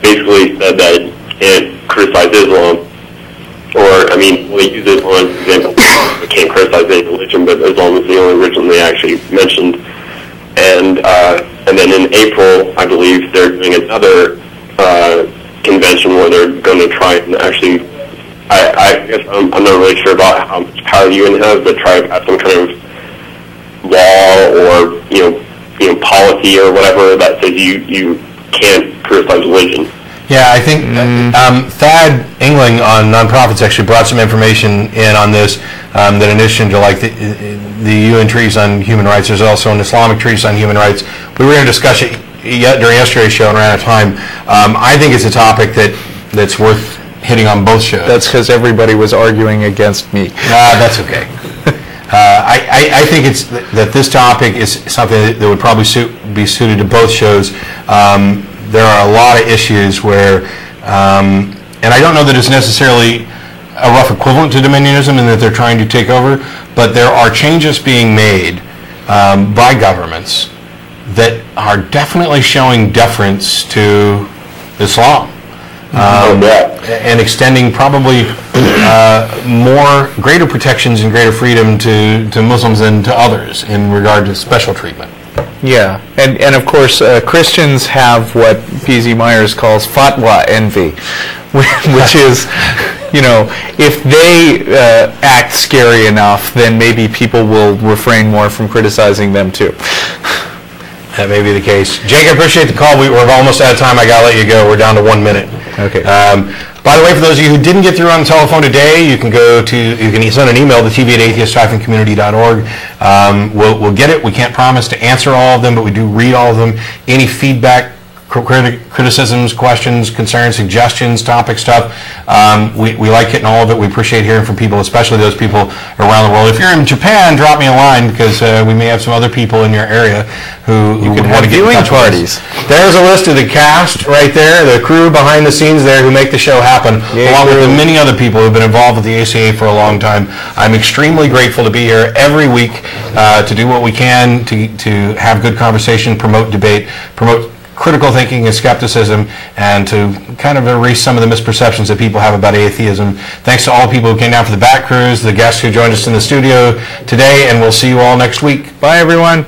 basically said that you can't criticize Islam, or, they use Islam as an example. You can't criticize any religion, but Islam is the only religion they actually mentioned. And then in April, I believe they're doing another convention where they're going to try and actually, I guess I'm not really sure about how much power the UN has, but try to pass some kind of law or policy or whatever that says you can't criticize religion. Yeah, I think Thad Engling on Nonprofits actually brought some information in on this, that in addition to like the UN treaties on human rights, there's also an Islamic treatise on human rights. We were going to discuss it during yesterday's show and ran out of time. I think it's a topic that's worth hitting on both shows. That's because everybody was arguing against me. That's okay. I think it's that this topic is something that would probably be suited to both shows. There are a lot of issues where, and I don't know that it's necessarily a rough equivalent to Dominionism in that they're trying to take over, but there are changes being made by governments that are definitely showing deference to Islam. And extending probably greater protections and greater freedom to Muslims than to others in regard to special treatment. Yeah, and of course Christians have what P.Z. Myers calls fatwa envy, which is, if they act scary enough, then maybe people will refrain more from criticizing them too. That may be the case. Jake, I appreciate the call. We're almost out of time. I got to let you go. We're down to 1 minute. Okay. By the way, for those of you who didn't get through on the telephone today, you can send an email to tv@atheist-community.org. We'll get it. We can't promise to answer all of them, but we do read all of them. Any feedback, criticisms, questions, concerns, suggestions, topic stuff, we like getting all of it. We appreciate hearing from people, especially those people around the world. If you're in Japan, drop me a line because we may have some other people in your area who would want to get in touch parties. There's a list of the cast right there, the crew behind the scenes there who make the show happen, along with the many other people who've been involved with the ACA for a long time. I'm extremely grateful to be here every week to do what we can to have good conversation, promote debate, promote critical thinking and skepticism, and to kind of erase some of the misperceptions that people have about atheism. Thanks to all the people who came down for the back cruise, the guests who joined us in the studio today, and we'll see you all next week. Bye, everyone.